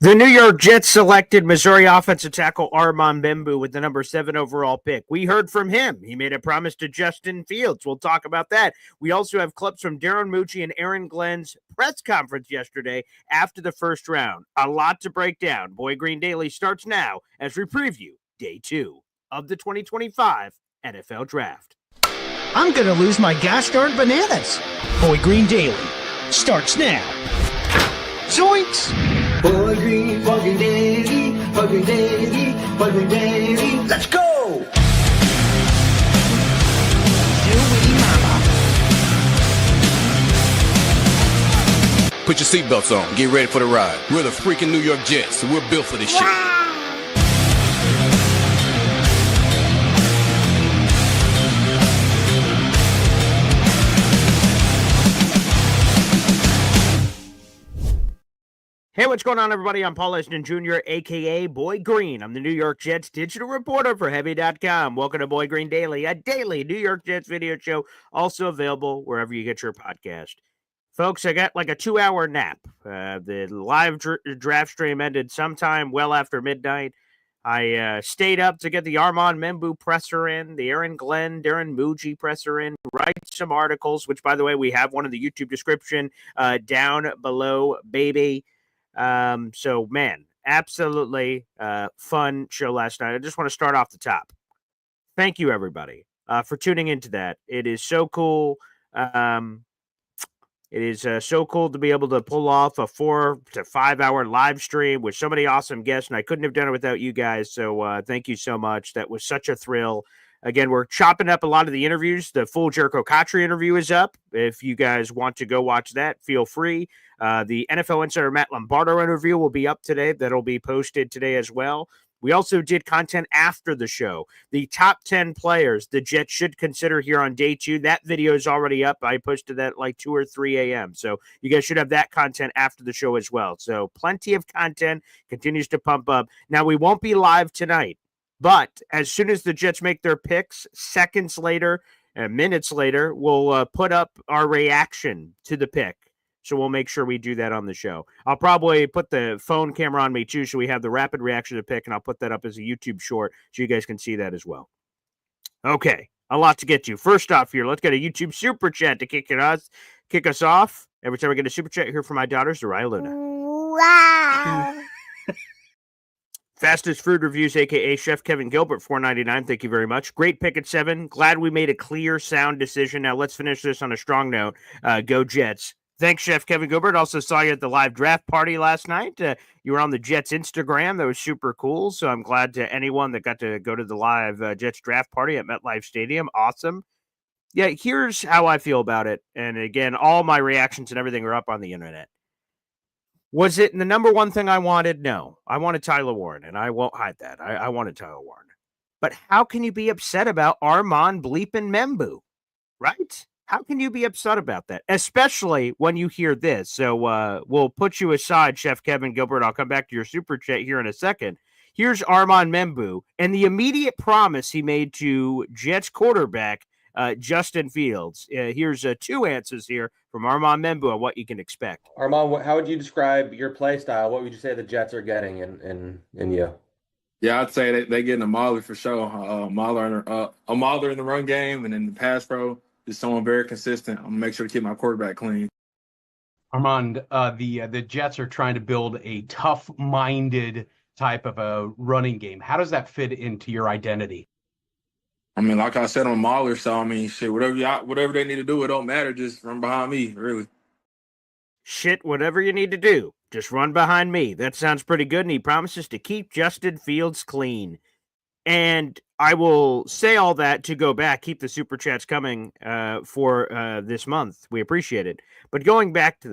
The New York Jets selected Missouri offensive tackle Armand Membou with the number 7 overall pick. We heard from him. He made a promise to Justin Fields. We'll talk about that. We also have clips from Darren Mucci and Aaron Glenn's press conference yesterday after the first round. A lot to break down. Boy Green Daily starts now as we preview day 2 of the 2025 NFL Draft. I'm going to lose my gosh darn bananas. Boy Green Daily starts now. Zoinks! Boy Green Daily, Boy Green Daily, Boy Green Daily. Let's go! Put your seatbelts on. Get ready for the ride. We're the freaking New York Jets. We're built for this shit. Hey, what's going on, everybody? I'm Paul Eston Jr., a.k.a. Boy Green. I'm the New York Jets digital reporter for Heavy.com. Welcome to Boy Green Daily, a daily New York Jets video show, also available wherever you get your podcast. Folks, I got like a 2-hour nap. The live draft stream ended sometime well after midnight. I stayed up to get the Armand Membou presser in, the Aaron Glenn, Darren Mucci presser in, write some articles, which, by the way, we have one in the YouTube description down below, baby. So, man, absolutely fun show last night. I just want to start off the top. Thank you, everybody, for tuning into that. It is so cool. It is so cool to be able to pull off a 4 to 5 hour live stream with so many awesome guests, and I couldn't have done it without you guys. So thank you so much. That was such a thrill. Again, we're chopping up a lot of the interviews. The full Jericho Cotchery interview is up. If you guys want to go watch that, feel free. The NFL Insider Matt Lombardo interview will be up today. That'll be posted today as well. We also did content after the show. The top 10 players the Jets should consider here on day 2. That video is already up. I posted that like 2 or 3 a.m. So you guys should have that content after the show as well. So plenty of content continues to pump up. Now, we won't be live tonight, but as soon as the Jets make their picks, seconds later, minutes later, we'll put up our reaction to the pick. So we'll make sure we do that on the show. I'll probably put the phone camera on me too, so we have the rapid reaction to the pick, and I'll put that up as a YouTube short so you guys can see that as well. Okay, a lot to get to. First off here, let's get a YouTube super chat to kick us off. Every time I get a super chat here from my daughters, Zariah Luna. Wow. Fastest Food Reviews, a.k.a. Chef Kevin Gilbert, $4.99. Thank you very much. Great pick at 7. Glad we made a clear, sound decision. Now let's finish this on a strong note. Go Jets. Thanks, Chef Kevin Gilbert. Also saw you at the live draft party last night. You were on the Jets Instagram. That was super cool. So I'm glad to anyone that got to go to the live Jets draft party at MetLife Stadium. Awesome. Yeah, here's how I feel about it. And again, all my reactions and everything are up on the internet. Was it the number one thing I wanted? No. I wanted Tyler Warren, and I won't hide that. I wanted Tyler Warren. But how can you be upset about Armand bleeping Membou, right? How can you be upset about that, especially when you hear this? So we'll put you aside, Chef Kevin Gilbert. I'll come back to your super chat here in a second. Here's Armand Membou and the immediate promise he made to Jets quarterback Justin Fields. Here's 2 answers here from Armand Membou on what you can expect. Armand, how would you describe your play style? What would you say the Jets are getting in you? Yeah, I'd say they're getting a Mauler for sure. A Mauler in the run game, and in the pass pro, just someone very consistent. I'm gonna make sure to keep my quarterback clean. Armand, the Jets are trying to build a tough-minded type of a running game. How does that fit into your identity? I mean, like I said, I'm a Mauler, so I mean, shit, whatever they need to do, it don't matter. Just run behind me, really. Shit, whatever you need to do, just run behind me. That sounds pretty good, and he promises to keep Justin Fields clean. And I will say all that to go back, keep the super chats coming for this month. We appreciate it. But going back to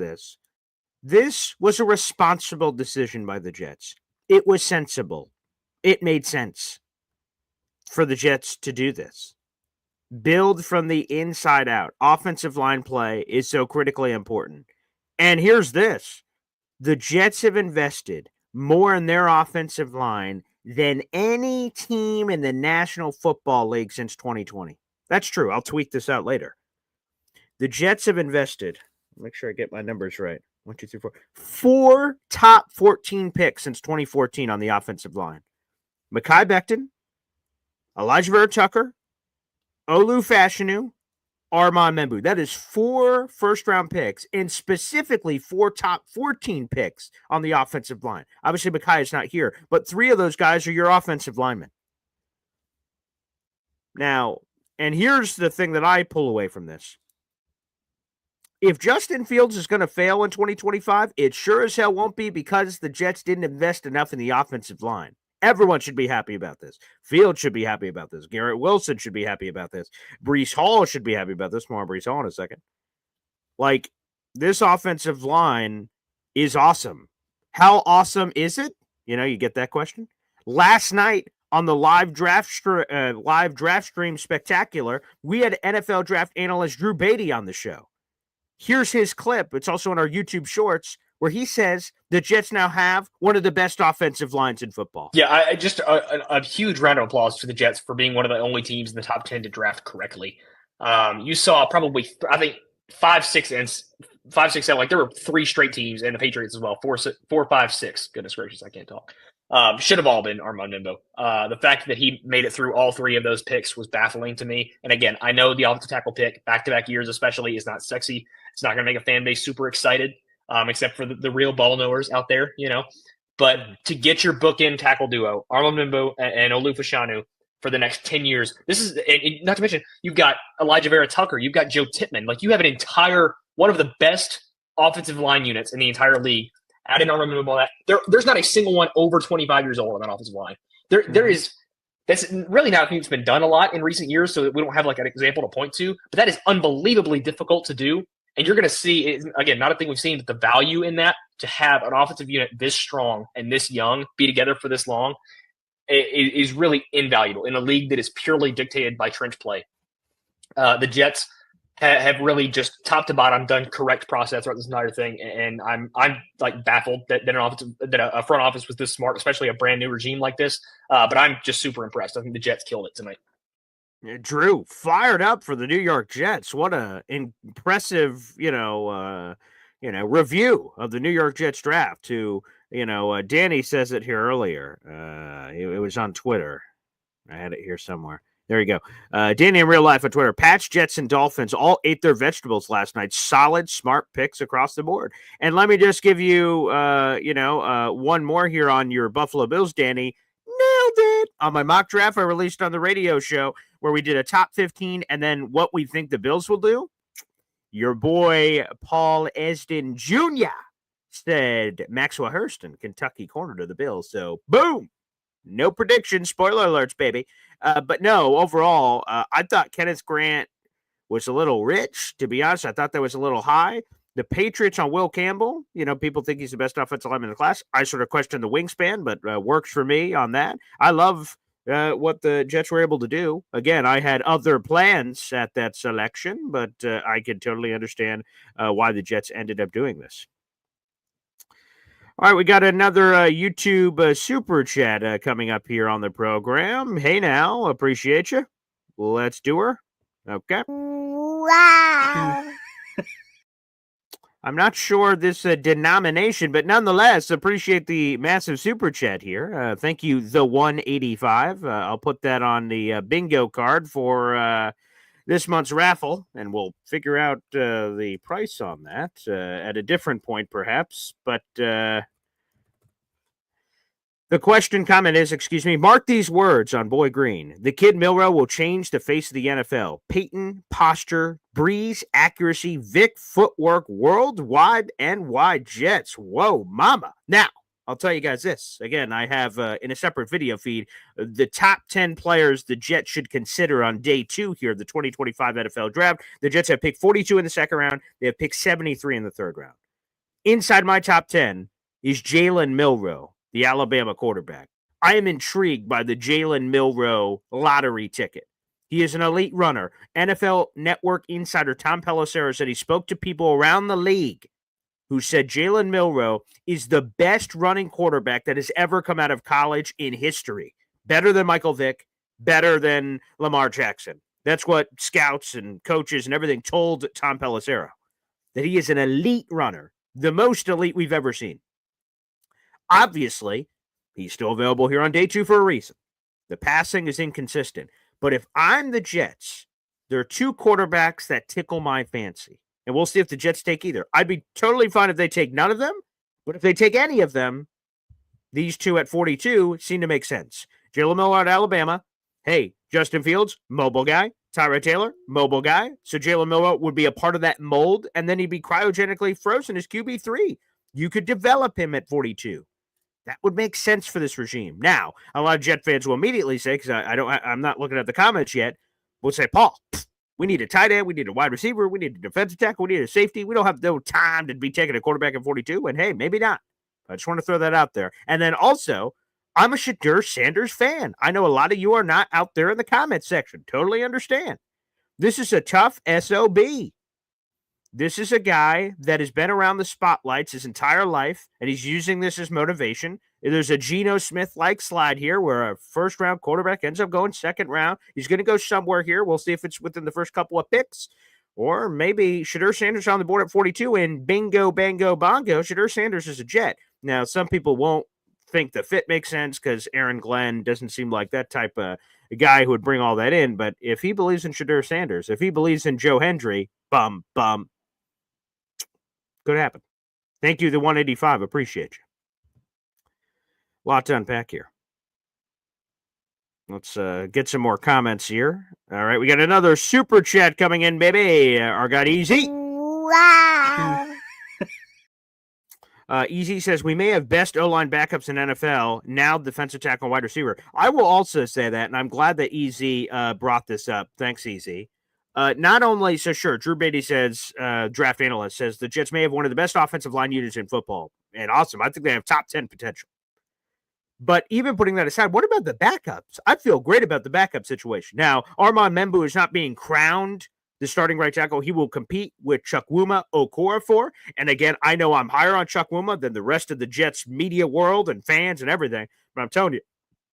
this was a responsible decision by the Jets. It was sensible. It made sense for the Jets to do this. Build from the inside out. Offensive line play is so critically important. And here's this. The Jets have invested more in their offensive line than any team in the National Football League since 2020. That's true. I'll tweet this out later. The Jets have invested, make sure I get my numbers right. 1, 2, 3, 4. 4 top 14 picks since 2014 on the offensive line. Mekhi Becton, Elijah Vera Tucker, Olu Fashanu, Armand Membou. That is 4 first-round picks, and specifically 4 top 14 picks on the offensive line. Obviously, Mekhi is not here, but 3 of those guys are your offensive linemen. Now, and here's the thing that I pull away from this. If Justin Fields is going to fail in 2025, it sure as hell won't be because the Jets didn't invest enough in the offensive line. Everyone should be happy about this. Fields should be happy about this. Garrett Wilson should be happy about this. Breece Hall should be happy about this. More on Breece Hall in a second. Like, this offensive line is awesome. How awesome is it? You get that question? Last night on the live draft stream spectacular, we had NFL draft analyst Drew Beatty on the show. Here's his clip. It's also in our YouTube shorts where he says the Jets now have one of the best offensive lines in football. Yeah, I just a huge round of applause to the Jets for being one of the only teams in the top 10 to draft correctly. You saw probably, I think, 5, 6, 7. Like there were 3 straight teams, and the Patriots as well. 4, 5, 6. Goodness gracious, I can't talk. Should have all been Armand Membou. The fact that he made it through all 3 of those picks was baffling to me. And again, I know the offensive tackle pick, back-to-back years especially, is not sexy. It's not going to make a fan base super excited, except for the real ball knowers out there, But to get your bookend tackle duo, Armand Membou and Olu Fashanu, for the next 10 years, this is, and not to mention, you've got Elijah Vera Tucker, you've got Joe Tippmann. Like, you have one of the best offensive line units in the entire league. Add in Armand Membou on that. There's not a single one over 25 years old on that offensive line. There is. That's really not a thing that's been done a lot in recent years, so we don't have like an example to point to. But that is unbelievably difficult to do. And you're going to see, again, not a thing we've seen, but the value in that, to have an offensive unit this strong and this young be together for this long is really invaluable in a league that is purely dictated by trench play. The Jets have really just top to bottom done correct process throughout this entire thing, and I'm like baffled that a front office was this smart, especially a brand new regime like this. But I'm just super impressed. I think the Jets killed it tonight. Drew, fired up for the New York Jets. What a impressive, review of the New York Jets draft. Danny says it here earlier. It was on Twitter. I had it here somewhere. There you go. Danny in real life on Twitter. Pats, Jets, and Dolphins all ate their vegetables last night. Solid, smart picks across the board. And let me just give you, one more here on your Buffalo Bills, Danny. Nailed it on my mock draft I released on the radio show where we did a top 15 and then what we think the Bills will do. Your boy Paul Esden Jr. said Maxwell Hurston, Kentucky corner to the Bills. So boom, no predictions. Spoiler alerts, baby. But no, overall, I thought Kenneth Grant was a little rich. To be honest, I thought that was a little high. The Patriots on Will Campbell, people think he's the best offensive lineman in the class. I sort of question the wingspan, but works for me on that. I love what the Jets were able to do. Again, I had other plans at that selection, but I could totally understand why the Jets ended up doing this. All right, we got another YouTube super chat coming up here on the program. Hey now, appreciate you. Let's do her. Okay. Wow. I'm not sure this denomination, but nonetheless, appreciate the massive super chat here. Thank you, the 185. I'll put that on the bingo card for this month's raffle, and we'll figure out the price on that at a different point, perhaps. But the question comment is, mark these words on Boy Green. The kid Milroe will change the face of the NFL. Peyton, posture, Breeze, accuracy, Vic, footwork, worldwide and wide Jets. Whoa, mama. Now, I'll tell you guys this. Again, I have in a separate video feed, the top 10 players the Jets should consider on day 2 here, the 2025 NFL draft. The Jets have picked 42 in the second round. They have picked 73 in the third round. Inside my top 10 is Jalen Milroe, the Alabama quarterback. I am intrigued by the Jalen Milroe lottery ticket. He is an elite runner. NFL Network insider Tom Pelissero said he spoke to people around the league who said Jalen Milroe is the best running quarterback that has ever come out of college in history. Better than Michael Vick, better than Lamar Jackson. That's what scouts and coaches and everything told Tom Pelissero, that he is an elite runner. the most elite we've ever seen. Obviously, he's still available here on day 2 for a reason. The passing is inconsistent. But if I'm the Jets, there are 2 quarterbacks that tickle my fancy. And we'll see if the Jets take either. I'd be totally fine if they take none of them. But if they take any of them, these 2 at 42 seem to make sense. Jalen Miller at Alabama. Hey, Justin Fields, mobile guy. Tyrod Taylor, mobile guy. So Jalen Miller would be a part of that mold, and then he'd be cryogenically frozen as QB3. You could develop him at 42. That would make sense for this regime. Now, a lot of Jet fans will immediately say, because I'm not looking at the comments yet, will say, Paul, we need a tight end, we need a wide receiver, we need a defensive tackle, we need a safety. We don't have no time to be taking a quarterback at 42. And hey, maybe not. I just want to throw that out there. And then also, I'm a Shedeur Sanders fan. I know a lot of you are not out there in the comments section. Totally understand. This is a tough SOB. This is a guy that has been around the spotlights his entire life, and he's using this as motivation. There's a Geno Smith-like slide here where a first-round quarterback ends up going second round. He's going to go somewhere here. We'll see if it's within the first couple of picks. Or maybe Shedeur Sanders on the board at 42, and bingo, bango, bongo, Shedeur Sanders is a Jet. Now, some people won't think the fit makes sense because Aaron Glenn doesn't seem like that type of guy who would bring all that in. But if he believes in Shedeur Sanders, if he believes in Joe Hendry, bum, could happen. Thank you, the 185. Appreciate you. Lot to unpack here. Let's get some more comments here. All right, we got another super chat coming in, baby. Our guy Easy. Wow. Easy says, we may have best O-line backups in NFL, now defensive tackle and wide receiver. I will also say that, and I'm glad that Easy brought this up. Thanks, Easy. Not only, so sure, Drew Beatty says, draft analyst says, the Jets may have one of the best offensive line units in football. And awesome. I think they have top 10 potential. But even putting that aside, what about the backups? I feel great about the backup situation. Now, Armand Membou is not being crowned the starting right tackle. He will compete with Chukwuma Okorafor. And again, I know I'm higher on Chukwuma than the rest of the Jets media world and fans and everything. But I'm telling you,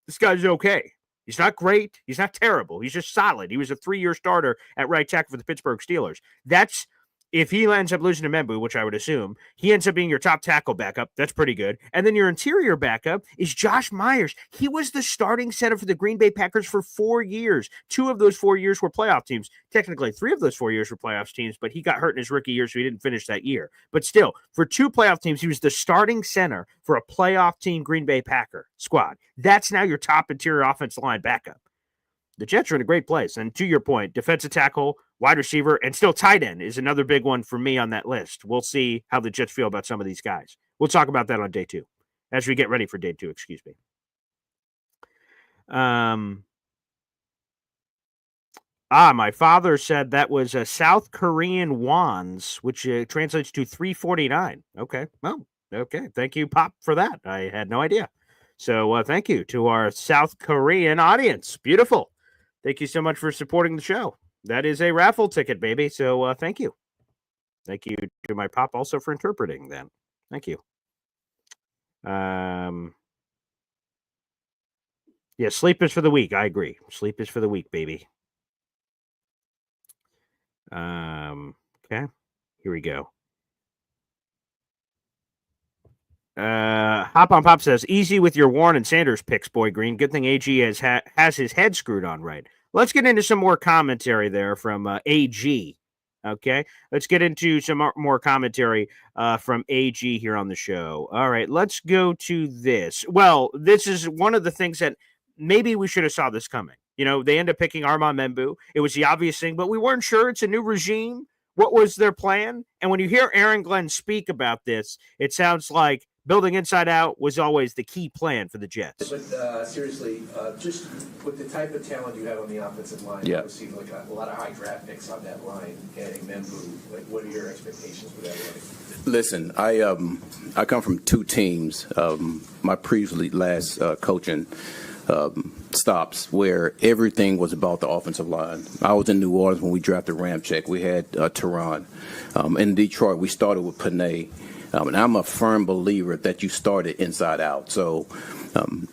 this guy's okay. He's not great. He's not terrible. He's just solid. He was a 3-year starter at right tackle for the Pittsburgh Steelers. That's, if he ends up losing to Membou, which I would assume, he ends up being your top tackle backup. That's pretty good. And then your interior backup is Josh Myers. He was the starting center for the Green Bay Packers for 4 years. 2 of those 4 years were playoff teams. Technically, 3 of those 4 years were playoff teams, but he got hurt in his rookie year, so he didn't finish that year. But still, for 2 playoff teams, he was the starting center for a playoff team Green Bay Packer squad. That's now your top interior offensive line backup. The Jets are in a great place. And to your point, defensive tackle, wide receiver, and still tight end is another big one for me on that list. We'll see how the Jets feel about some of these guys. We'll talk about that on day 2, as we get ready for day 2, excuse me. My father said that was a South Korean wons, which translates to 349. Okay. Well, okay. Thank you, Pop, for that. I had no idea. So thank you to our South Korean audience. Beautiful. Thank you so much for supporting the show. That is a raffle ticket, baby. So thank you. Thank you to my Pop also for interpreting that. Thank you. Yeah, sleep is for the weak. I agree. Sleep is for the weak, baby. Okay. Here we go. Hop on Pop says, easy with your Warren and Sanders picks, Boy Green. Good thing AG has his head screwed on right. Let's get into some more commentary there from AG. Okay, let's get into some more commentary from AG here on the show. All right, let's go to this. Well, this is one of the things that maybe we should have saw this coming. You know, they end up picking Armand Membou. It was the obvious thing, but we weren't sure. It's a new regime. What was their plan? And when you hear Aaron Glenn speak about this, it sounds like building inside out was always the key plan for the Jets. But seriously, just with the type of talent you have on the offensive line, obviously like a lot of high draft picks on that line, adding Membou, like what are your expectations for that line? Listen, I come from 2 teams. My previously last coaching stops where everything was about the offensive line. I was in New Orleans when we drafted Ramczyk. We had Tehran. In Detroit, we started with Panay. And I'm a firm believer that you started inside out. So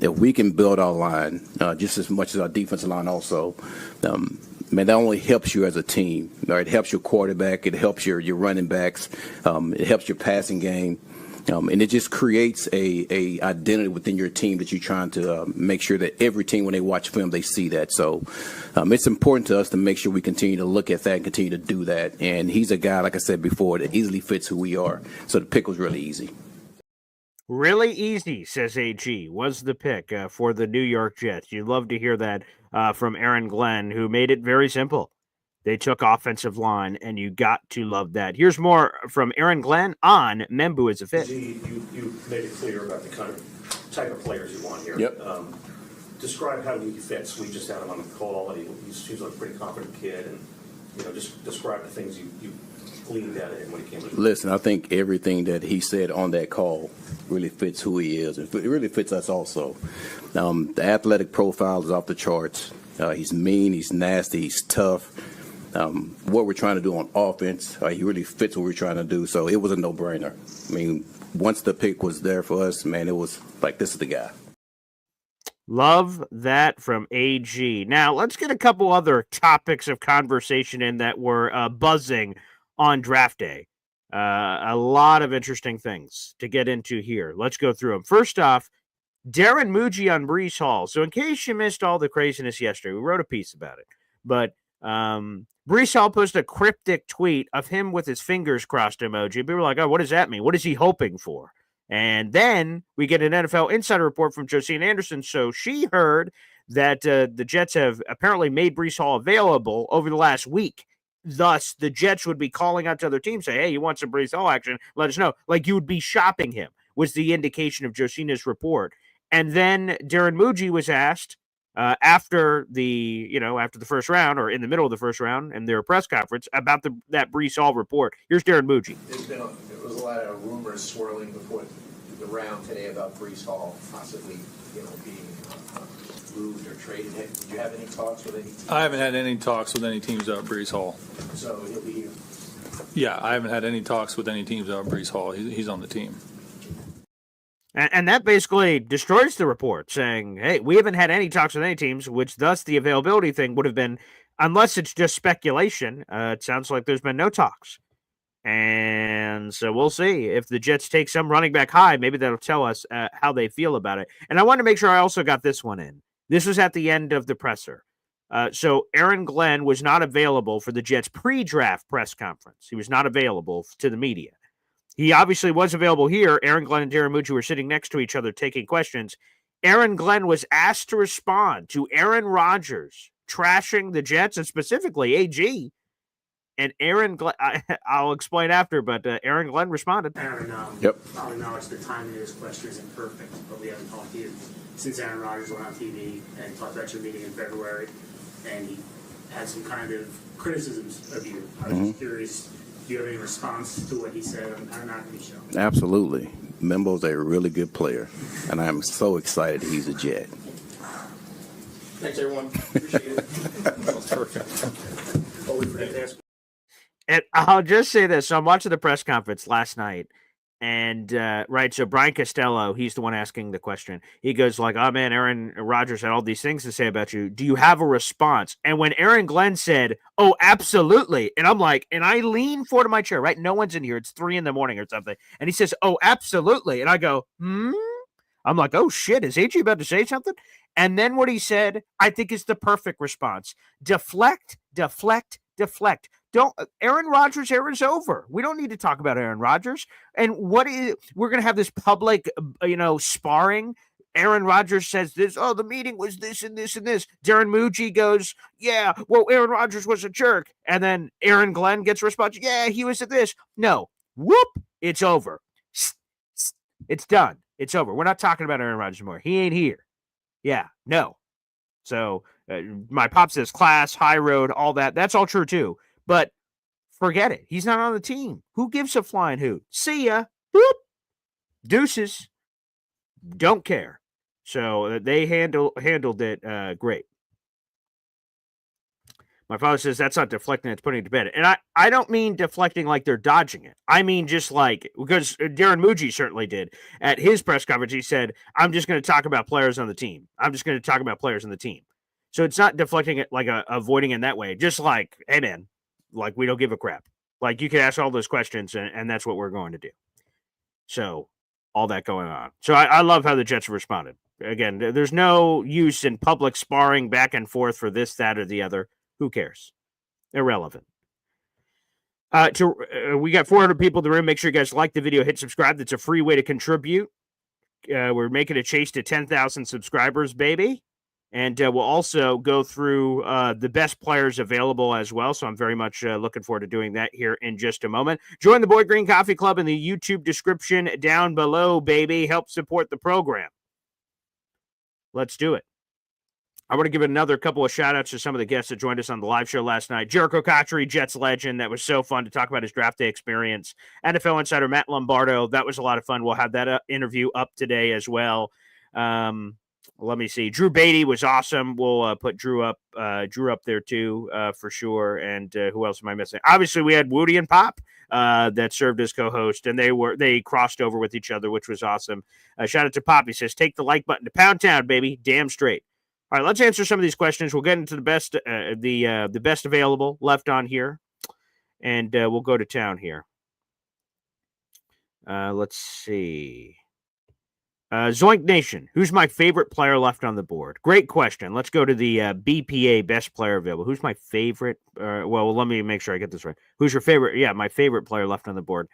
if we can build our line just as much as our defensive line also, man, that only helps you as a team. Right? It helps your quarterback. It helps your running backs. It helps your passing game. And it just creates a identity within your team that you're trying to make sure that every team, when they watch film, they see that. So it's important to us to make sure we continue to look at that and continue to do that. And he's a guy, like I said before, that easily fits who we are. So the pick was really easy. Really easy, says AG, was the pick for the New York Jets. You'd love to hear that from Aaron Glenn, who made it very simple. They took offensive line, and you got to love that. Here's more from Aaron Glenn on Membou as a fit. You made it clear about the kind of type of players you want here. Yep. Describe how he fits. We just had him on the call, and he seems like a pretty confident kid. And just describe the things you gleaned out of him when he came to. Listen, I think everything that he said on that call really fits who he is. It really fits us also. The athletic profile is off the charts. He's mean. He's nasty. He's tough. What we're trying to do on offense, he really fits what we're trying to do. So it was a no-brainer. I mean, once the pick was there for us, man, it was like, this is the guy. Love that from AG. Now, let's get a couple other topics of conversation in that were buzzing on draft day. A lot of interesting things to get into here. Let's go through them. First off, Darren Muji on Breece Hall. So in case you missed all the craziness yesterday, we wrote a piece about it. But Breece Hall posted a cryptic tweet of him with his fingers crossed emoji. People were like, oh, what does that mean? What is he hoping for? And then we get an NFL insider report from Josine Anderson. So she heard that the Jets have apparently made Breece Hall available over the last week. Thus, the Jets would be calling out to other teams, say, hey, you want some Breece Hall action? Let us know. Like you would be shopping him, was the indication of Josine's report. And then Darren Muji was asked after the first round or in the middle of the first round in their press conference about that Breece Hall report. Here's Darren Muji. There was a lot of rumors swirling before the round today about Breece Hall possibly, being moved or traded. Did you have any talks with any teams? I haven't had any talks with any teams about Breece Hall. So he'll be here? Yeah, I haven't had any talks with any teams about Breece Hall. He's on the team. And that basically destroys the report, saying, hey, we haven't had any talks with any teams, which thus the availability thing would have been, unless it's just speculation, it sounds like there's been no talks. And so we'll see if the Jets take some running back high. Maybe that'll tell us how they feel about it. And I want to make sure I also got this one in. This was at the end of the presser. So Aaron Glenn was not available for the Jets pre-draft press conference. He was not available to the media. He obviously was available here. Aaron Glenn and Darren Muji were sitting next to each other taking questions. Aaron Glenn was asked to respond to Aaron Rodgers trashing the Jets and specifically AG. And Aaron Glenn, I'll explain after, but Aaron Glenn responded. Aaron, Yep. I'll acknowledge the timing of this question isn't perfect, but we haven't talked to you since Aaron Rodgers went on TV and talked about your meeting in February, and he had some kind of criticisms of you. I was just curious, do you have any response to what he said on our Not Show? Absolutely. Membou's a really good player, and I'm so excited he's a Jet. Thanks, everyone. Appreciate it. That was perfect. Oh, we forgot to ask. And I'll just say this. So I'm watching the press conference last night. And, so Brian Costello, he's the one asking the question. He goes like, oh, man, Aaron Rodgers had all these things to say about you. Do you have a response? And when Aaron Glenn said, oh, absolutely. And I'm like, and I lean forward to my chair, right? No one's in here. It's 3 a.m. or something. And he says, oh, absolutely. And I go, I'm like, oh, shit. Is AJ about to say something? And then what he said, I think is the perfect response. Deflect, deflect, deflect. Aaron Rodgers' era is over. We don't need to talk about Aaron Rodgers. And we're going to have this public, sparring. Aaron Rodgers says this, oh, the meeting was this and this and this. Darren Muji goes, yeah, well, Aaron Rodgers was a jerk. And then Aaron Glenn gets a response, yeah, he was at this. No, whoop, it's over. It's done. It's over. We're not talking about Aaron Rodgers anymore. He ain't here. Yeah, no. So my pop says class, high road, all that. That's all true too. But forget it. He's not on the team. Who gives a flying hoot? See ya. Boop. Deuces. Don't care. So they handled it great. My father says that's not deflecting, it's putting it to bed. And I don't mean deflecting like they're dodging it. I mean just like, because Darren Muji certainly did. At his press conference, he said, I'm just going to talk about players on the team. I'm just going to talk about players on the team. So it's not deflecting it like avoiding in that way. Just like, hey man, like we don't give a crap. Like you can ask all those questions, and that's what we're going to do. So all that going on. So I love how the Jets have responded. Again, there's no use in public sparring back and forth for this, that, or the other. Who cares? Irrelevant. We got 400 people in the room. Make sure you guys like the video, hit subscribe. That's a free way to contribute. We're making a chase to 10,000 subscribers, baby. And we'll also go through the best players available as well. So I'm very much looking forward to doing that here in just a moment. Join the Boy Green Coffee Club in the YouTube description down below, baby. Help support the program. Let's do it. I want to give another couple of shout-outs to some of the guests that joined us on the live show last night. Jericho Cotchery, Jets legend. That was so fun to talk about his draft day experience. NFL insider Matt Lombardo. That was a lot of fun. We'll have that interview up today as well. Let me see. Drew Beatty was awesome. We'll put Drew up there too, for sure. And who else am I missing? Obviously, we had Woody and Pop that served as co-host, and they crossed over with each other, which was awesome. Shout out to Pop. He says, "Take the like button to Pound Town, baby. Damn straight." All right, let's answer some of these questions. We'll get into the best available left on here, and we'll go to town here. Let's see. Zoink Nation, who's my favorite player left on the board? Great question. Let's go to the BPA best player available. Who's my favorite? Well, let me make sure I get this right. Who's your favorite? Yeah, my favorite player left on the board.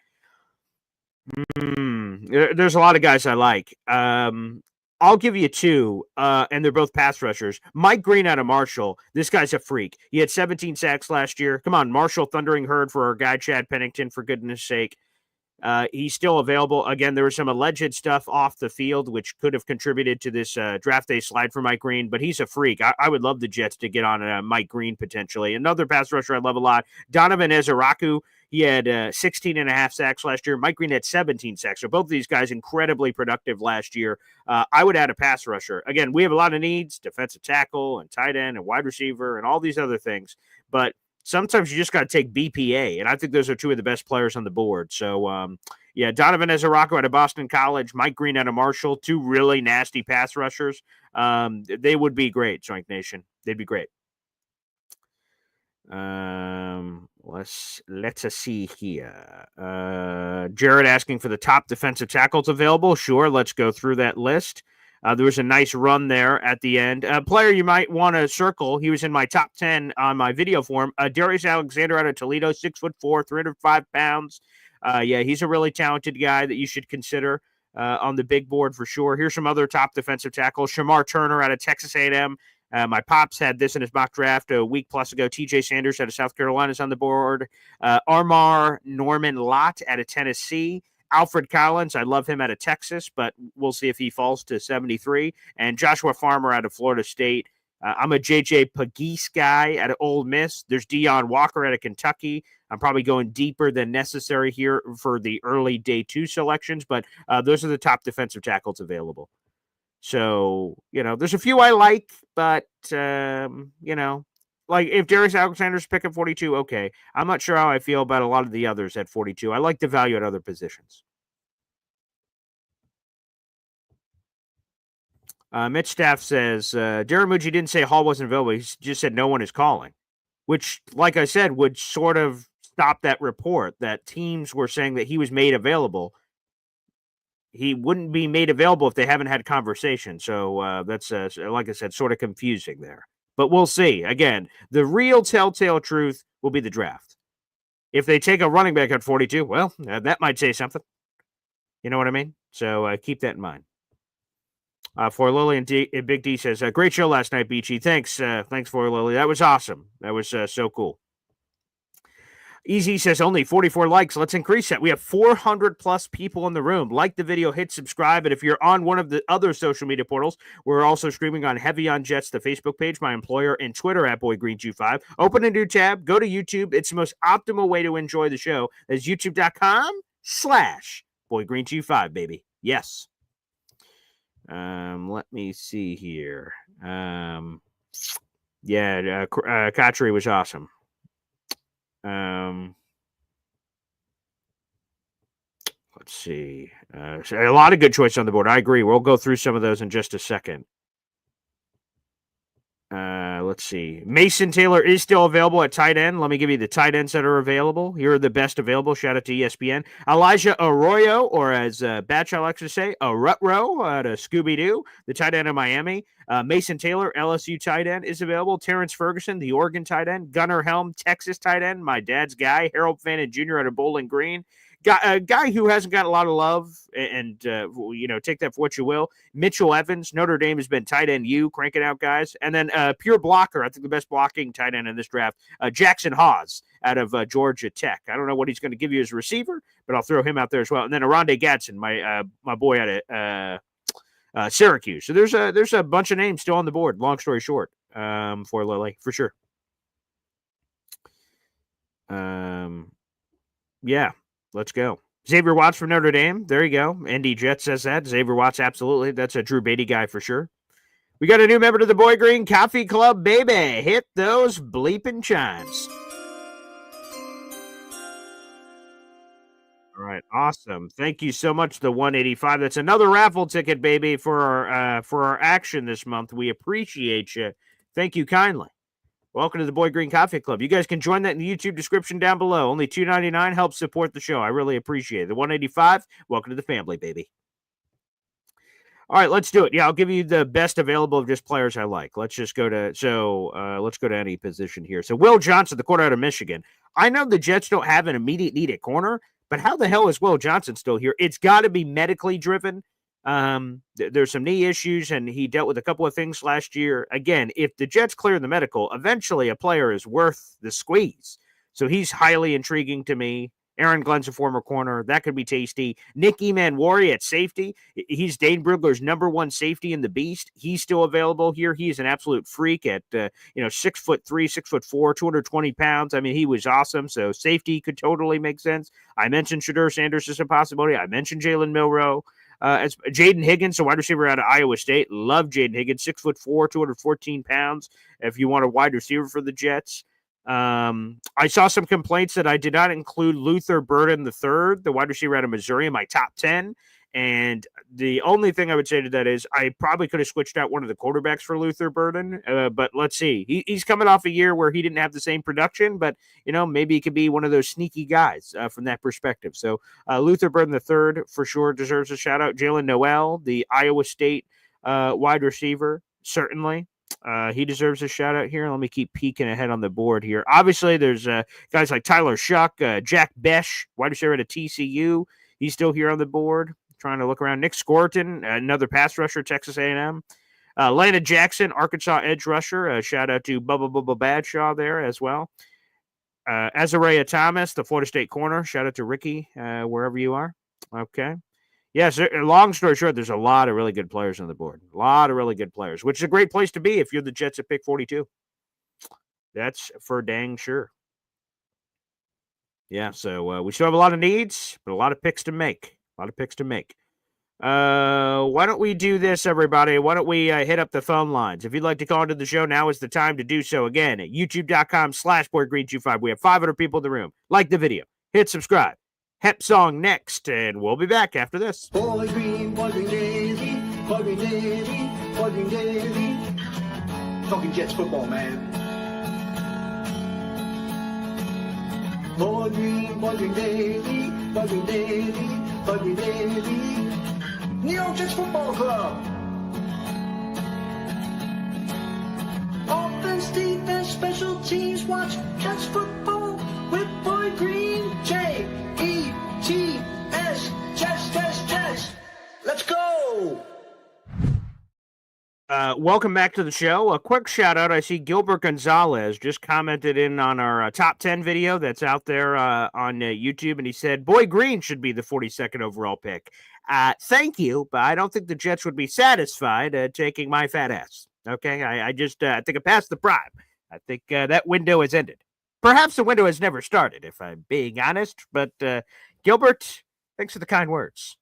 There's a lot of guys I like. I'll give you two, and they're both pass rushers. Mike Green out of Marshall. This guy's a freak. He had 17 sacks last year. Come on, Marshall thundering herd for our guy, Chad Pennington, for goodness sake. He's still available. Again, there was some alleged stuff off the field, which could have contributed to this draft day slide for Mike Green, but he's a freak. I would love the Jets to get on Mike Green potentially. Another pass rusher I love a lot, Donovan Ezeraku. He had 16 and a half sacks last year. Mike Green had 17 sacks. So both of these guys incredibly productive last year. I would add a pass rusher. Again, we have a lot of needs, defensive tackle and tight end and wide receiver and all these other things. But sometimes you just got to take BPA, and I think those are two of the best players on the board. So, yeah, Donovan Ezeraku out of Boston College, Mike Green out of Marshall, two really nasty pass rushers. They would be great, Joint Nation. They'd be great. Let's see here. Jared asking for the top defensive tackles available. Sure, let's go through that list. There was a nice run there at the end. A player you might want to circle. He was in my top 10 on my video form. Darius Alexander out of Toledo, 6'4", 305 pounds. Yeah, he's a really talented guy that you should consider on the big board for sure. Here's some other top defensive tackles. Shamar Turner out of Texas A&M. My pops had this in his mock draft a week plus ago. TJ Sanders out of South Carolina is on the board. Armar Norman Lott out of Tennessee. Alfred Collins, I love him out of Texas, but we'll see if he falls to 73. And Joshua Farmer out of Florida State. I'm a J.J. Pegues guy out of Ole Miss. There's Deion Walker out of Kentucky. I'm probably going deeper than necessary here for the early day 2 selections, but those are the top defensive tackles available. So, there's a few I like, but, like if Darius Alexander's picking 42, okay. I'm not sure how I feel about a lot of the others at 42. I like the value at other positions. Mitch Staff says, Jaramuji didn't say Hall wasn't available. He just said no one is calling, which, like I said, would sort of stop that report that teams were saying that he was made available. He wouldn't be made available if they haven't had conversation. So that's, like I said, sort of confusing there. But we'll see. Again, the real telltale truth will be the draft. If they take a running back at 42, well, that might say something. You know what I mean? So keep that in mind. For Lily and Big D says, great show last night, Beachy. Thanks. Thanks for Lily. That was awesome. That was so cool. Easy says only 44 likes. Let's increase that. We have 400 plus people in the room. Like the video, hit subscribe. And if you're on one of the other social media portals, we're also streaming on Heavy on Jets, the Facebook page, my employer, and Twitter at BoyGreen25. Open a new tab. Go to YouTube. It's the most optimal way to enjoy the show. That's youtube.com/BoyGreen25, baby. Yes. Let me see here. Cotchery was awesome. Let's see. So a lot of good choices on the board. I agree. We'll go through some of those in just a second. let's see. Mason Taylor is still available at tight end. Let me give you the tight ends that are available. Here are the best available. Shout out to ESPN. Elijah Arroyo, or as Batch likes to say, a Rutro out of Scooby-Doo, the tight end of Miami. Mason Taylor, LSU tight end, is available. Terrence Ferguson, the Oregon tight end. Gunnar Helm, Texas tight end, my dad's guy. Harold Fannin Jr. out of Bowling Green. A guy who hasn't got a lot of love, and take that for what you will. Mitchell Evans, Notre Dame has been tight end cranking out guys. And then pure blocker, I think the best blocking tight end in this draft, Jackson Hawes out of Georgia Tech. I don't know what he's going to give you as a receiver, but I'll throw him out there as well. And then Aronde Gadsden, my boy out of Syracuse. So there's a bunch of names still on the board, long story short, for Lily, for sure. Yeah. Let's go. Xavier Watts from Notre Dame. There you go. ND Jet says that. Xavier Watts, absolutely. That's a Drew Beatty guy for sure. We got a new member to the Boy Green Coffee Club, baby. Hit those bleeping chimes. All right, awesome. Thank you so much, the 185. That's another raffle ticket, baby, for our action this month. We appreciate you. Thank you kindly. Welcome to the Boy Green Coffee Club. You guys can join that in the YouTube description down below. Only $2.99 helps support the show. I really appreciate it. The 185, welcome to the family, baby. All right, let's do it. Yeah, I'll give you the best available of just players I like. Let's just go to let's go to any position here. So Will Johnson, the corner out of Michigan. I know the Jets don't have an immediate need at corner, but how the hell is Will Johnson still here? It's got to be medically driven. There's some knee issues, and he dealt with a couple of things last year. Again, if the Jets clear the medical, eventually a player is worth the squeeze. So he's highly intriguing to me. Aaron Glenn's a former corner. That could be tasty. Nick Emanwari at safety. He's Dane Brugler's number one safety in the beast. He's still available here. He's an absolute freak at 6'3", 6'4", 220 pounds. I mean, he was awesome. So safety could totally make sense. I mentioned Shadur Sanders as a possibility. I mentioned Jalen Milroe. As Jaden Higgins, a wide receiver out of Iowa State. Love Jaden Higgins, 6'4", 214 pounds. If you want a wide receiver for the Jets. I saw some complaints that I did not include Luther Burden III, the wide receiver out of Missouri, in my top 10. And the only thing I would say to that is I probably could have switched out one of the quarterbacks for Luther Burden. But let's see. He's coming off a year where he didn't have the same production, but, maybe he could be one of those sneaky guys from that perspective. So Luther Burden III for sure deserves a shout out. Jalen Noel, the Iowa State wide receiver, certainly. He deserves a shout out here. Let me keep peeking ahead on the board here. Obviously, there's guys like Tyler Shuck, Jack Besh, wide receiver at TCU. He's still here on the board. Trying to look around. Nick Scorton, another pass rusher, Texas A&M. Lana Jackson, Arkansas edge rusher. Shout out to Bubba Badshaw there as well. Azariah Thomas, the Florida State corner. Shout out to Ricky, wherever you are. Okay. Yes, long story short, there's a lot of really good players on the board. A lot of really good players, which is a great place to be if you're the Jets at pick 42. That's for dang sure. Yeah, so we still have a lot of needs, but a lot of picks to make. Why don't we do this, everybody? Why don't we hit up the phone lines? If you'd like to call into the show, now is the time to do so. Again, at youtube.com/BoyGreen25. We have 500 people in the room. Like the video. Hit subscribe. Hep song next, and we'll be back after this. Boy Green Daily, Boy Green Daily, Boy Green Daily. Talking Jets football, man. Boy Green Daily, Boy Green Daily, Boy Green Daily. New York Jets Football Club. Offense, defense, special teams. Watch Jets football with Boy Green. J-E-T-S. Jets. Let's go. Welcome back to the show. A quick shout out. I see Gilbert Gonzalez just commented in on our top 10 video that's out there on YouTube, and he said, Boy Green should be the 42nd overall pick. Thank you, but I don't think the Jets would be satisfied taking my fat ass. Okay, I think I passed the prime. I think that window has ended. Perhaps the window has never started, if I'm being honest. But Gilbert, thanks for the kind words.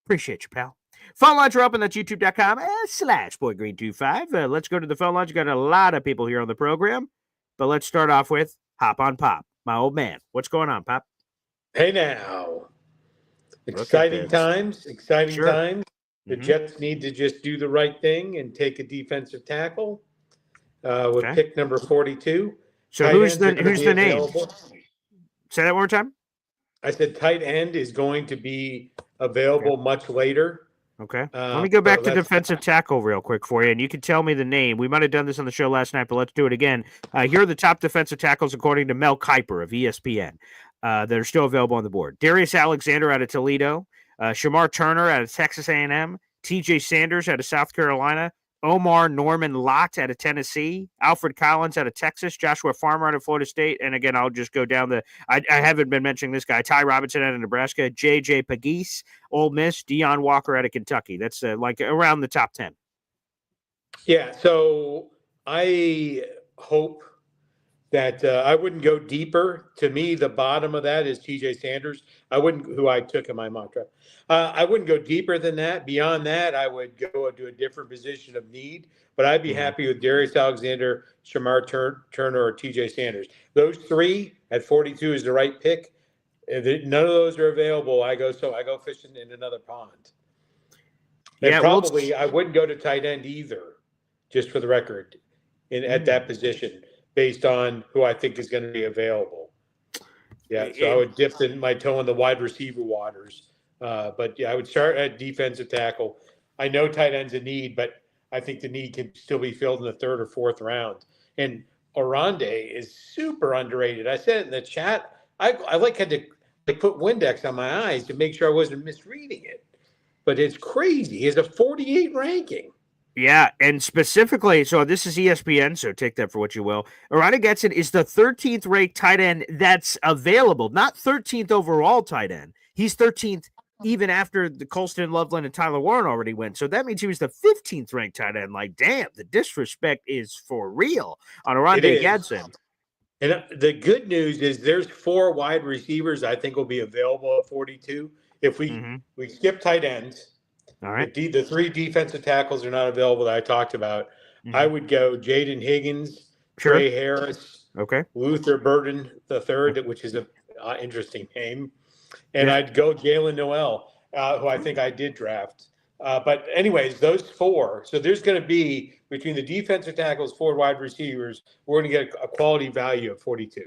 Appreciate you, pal. Phone lines are open. That's youtube.com/BoyGreen25. Let's go to the phone lines. You got a lot of people here on the program, but let's start off with Hop on Pop, my old man. What's going on, Pop? Hey now. Exciting times. The Jets need to just do the right thing and take a defensive tackle. with Okay. pick number 42. So Tight who's ends are the gonna who's be the name? available. Say that one more time. I said tight end is going to be available much later. Okay. Let me go So back to that's defensive tackle real quick for you, and you can tell me the name. We might have done this on the show last night, but let's do it again. Here are the top defensive tackles according to Mel Kiper of ESPN that are still available on the board. Darius Alexander out of Toledo, Shamar Turner out of Texas A&M, TJ Sanders out of South Carolina, Omar Norman Lott out of Tennessee, Alfred Collins out of Texas, Joshua Farmer out of Florida State, and again, I'll just go down I haven't been mentioning this guy, Ty Robinson out of Nebraska, J.J. Pegues, Ole Miss, Deion Walker out of Kentucky. That's like around the top 10. Yeah, so I hope that I wouldn't go deeper. To me, the bottom of that is TJ Sanders. Who I took in my mock draft. I wouldn't go deeper than that. Beyond that, I would go to a different position of need. But I'd be happy with Darius Alexander, Shamar Turner, or TJ Sanders. Those three at 42 is the right pick. If none of those are available, I go fishing in another pond. And probably I wouldn't go to tight end either, just for the record, at that position, based on who I think is going to be available. Yeah, so I would dip my toe in the wide receiver waters. But yeah, I would start at defensive tackle. I know tight end's a need, but I think the need can still be filled in the third or fourth round. And Armand is super underrated. I said it in the chat. I had to put Windex on my eyes to make sure I wasn't misreading it. But it's crazy. He has a 48 ranking. Yeah, and specifically, so this is ESPN, so take that for what you will. Aranda Getson is the 13th ranked tight end that's available, not 13th overall tight end. He's 13th even after the Colston, Loveland, and Tyler Warren already went. So that means he was the 15th ranked tight end. Like, damn, the disrespect is for real on Aranda Getson. And the good news is there's 4 wide receivers I think will be available at 42. If we skip tight ends, all right. The 3 defensive tackles are not available that I talked about. I would go Jaden Higgins, Trey Harris, Luther Burden III, which is an interesting name, and I'd go Jalen Noel, who I think I did draft. But anyways, those 4. So there's going to be, between the defensive tackles, 4 wide receivers, we're going to get a quality value of 42.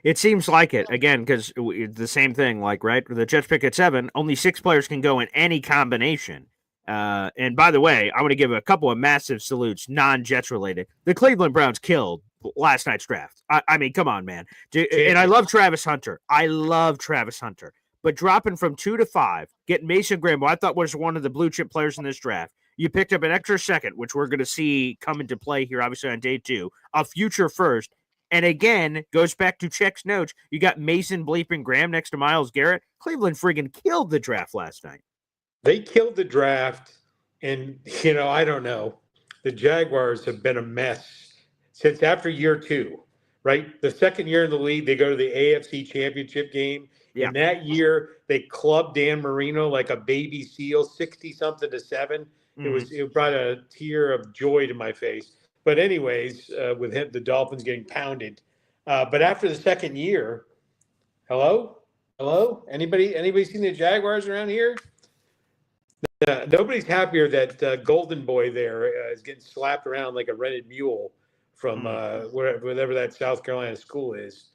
It seems like it, again, because the same thing, like, right? The Jets pick at 7, only 6 players can go in any combination. And by the way, I want to give a couple of massive salutes, non-Jets related. The Cleveland Browns killed last night's draft. I mean, come on, man. And I love Travis Hunter. But dropping from 2 to 5, getting Mason Graham, who I thought was one of the blue chip players in this draft. You picked up an extra second, which we're going to see come into play here, obviously, on day 2, a future first. And again, goes back to Check's notes. You got Mason bleeping Graham next to Myles Garrett. Cleveland friggin' killed the draft last night. They killed the draft. And, I don't know. The Jaguars have been a mess since after year 2, right? The second year in the league, they go to the AFC Championship game. Yeah. And that year, they clubbed Dan Marino like a baby seal, 60-something to 7. It brought a tear of joy to my face. But anyways, with the Dolphins getting pounded. But after the second year, hello? Anybody seen the Jaguars around here? Nobody's happier that Golden Boy there is getting slapped around like a rented mule from wherever that South Carolina school is.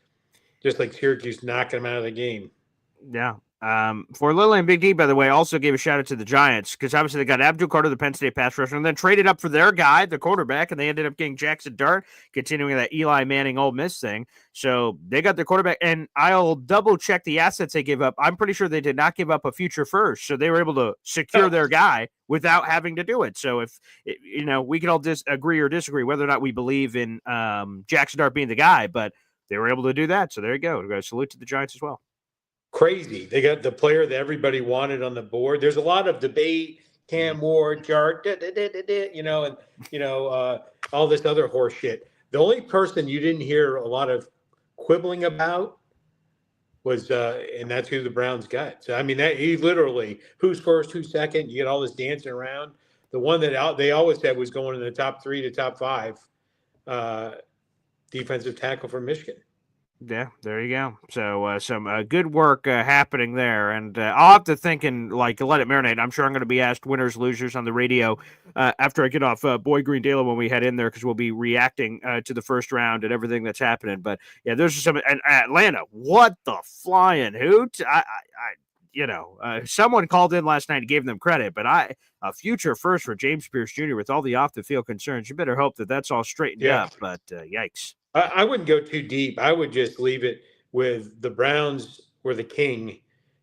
Just like Syracuse knocking him out of the game. Yeah. For Lily and Big D, by the way, also gave a shout out to the Giants because obviously they got Abdul Carter, the Penn State pass rusher, and then traded up for their guy, the quarterback, and they ended up getting Jackson Dart, continuing that Eli Manning Ole Miss thing. So they got their quarterback, and I'll double check the assets they gave up. I'm pretty sure they did not give up a future first, so they were able to secure their guy without having to do it. So if we can all agree or disagree whether or not we believe in Jackson Dart being the guy, but they were able to do that. So there you go. We got to salute to the Giants as well. Crazy. They got the player that everybody wanted on the board. There's a lot of debate, Cam Ward, Jart, all this other horse shit. The only person you didn't hear a lot of quibbling about was, and that's who the Browns got. So, I mean, he literally, who's first, who's second, you get all this dancing around. The one that they always said was going in the top 3 to top 5, defensive tackle from Michigan. Yeah, there you go. So some good work happening there, and I'll have to think and like let it marinate. I'm sure I'm going to be asked winners losers on the radio after I get off Boy Green Dale when we head in there because we'll be reacting to the first round and everything that's happening. But yeah, there's some and Atlanta. What the flying hoot! Someone called in last night and gave them credit, but a future first for James Pierce Jr. with all the off the field concerns. You better hope that that's all straightened up. But yikes. I wouldn't go too deep. I would just leave it with the Browns were the king,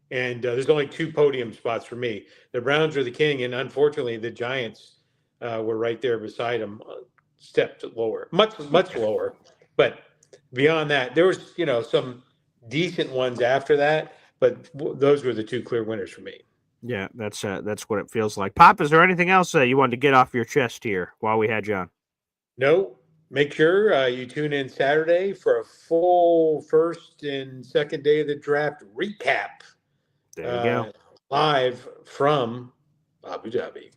and there's only 2 podium spots for me. The Browns are the king, and unfortunately, the Giants were right there beside them, stepped lower, much lower. But beyond that, there was some decent ones after that, but those were the 2 clear winners for me. Yeah, that's what it feels like. Pop, is there anything else you wanted to get off your chest here while we had you on? No. Make sure you tune in Saturday for a full first and second day of the draft recap. There you go. Live from Abu Dhabi.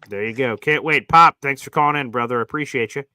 There you go. Can't wait. Pop, thanks for calling in, brother. Appreciate you.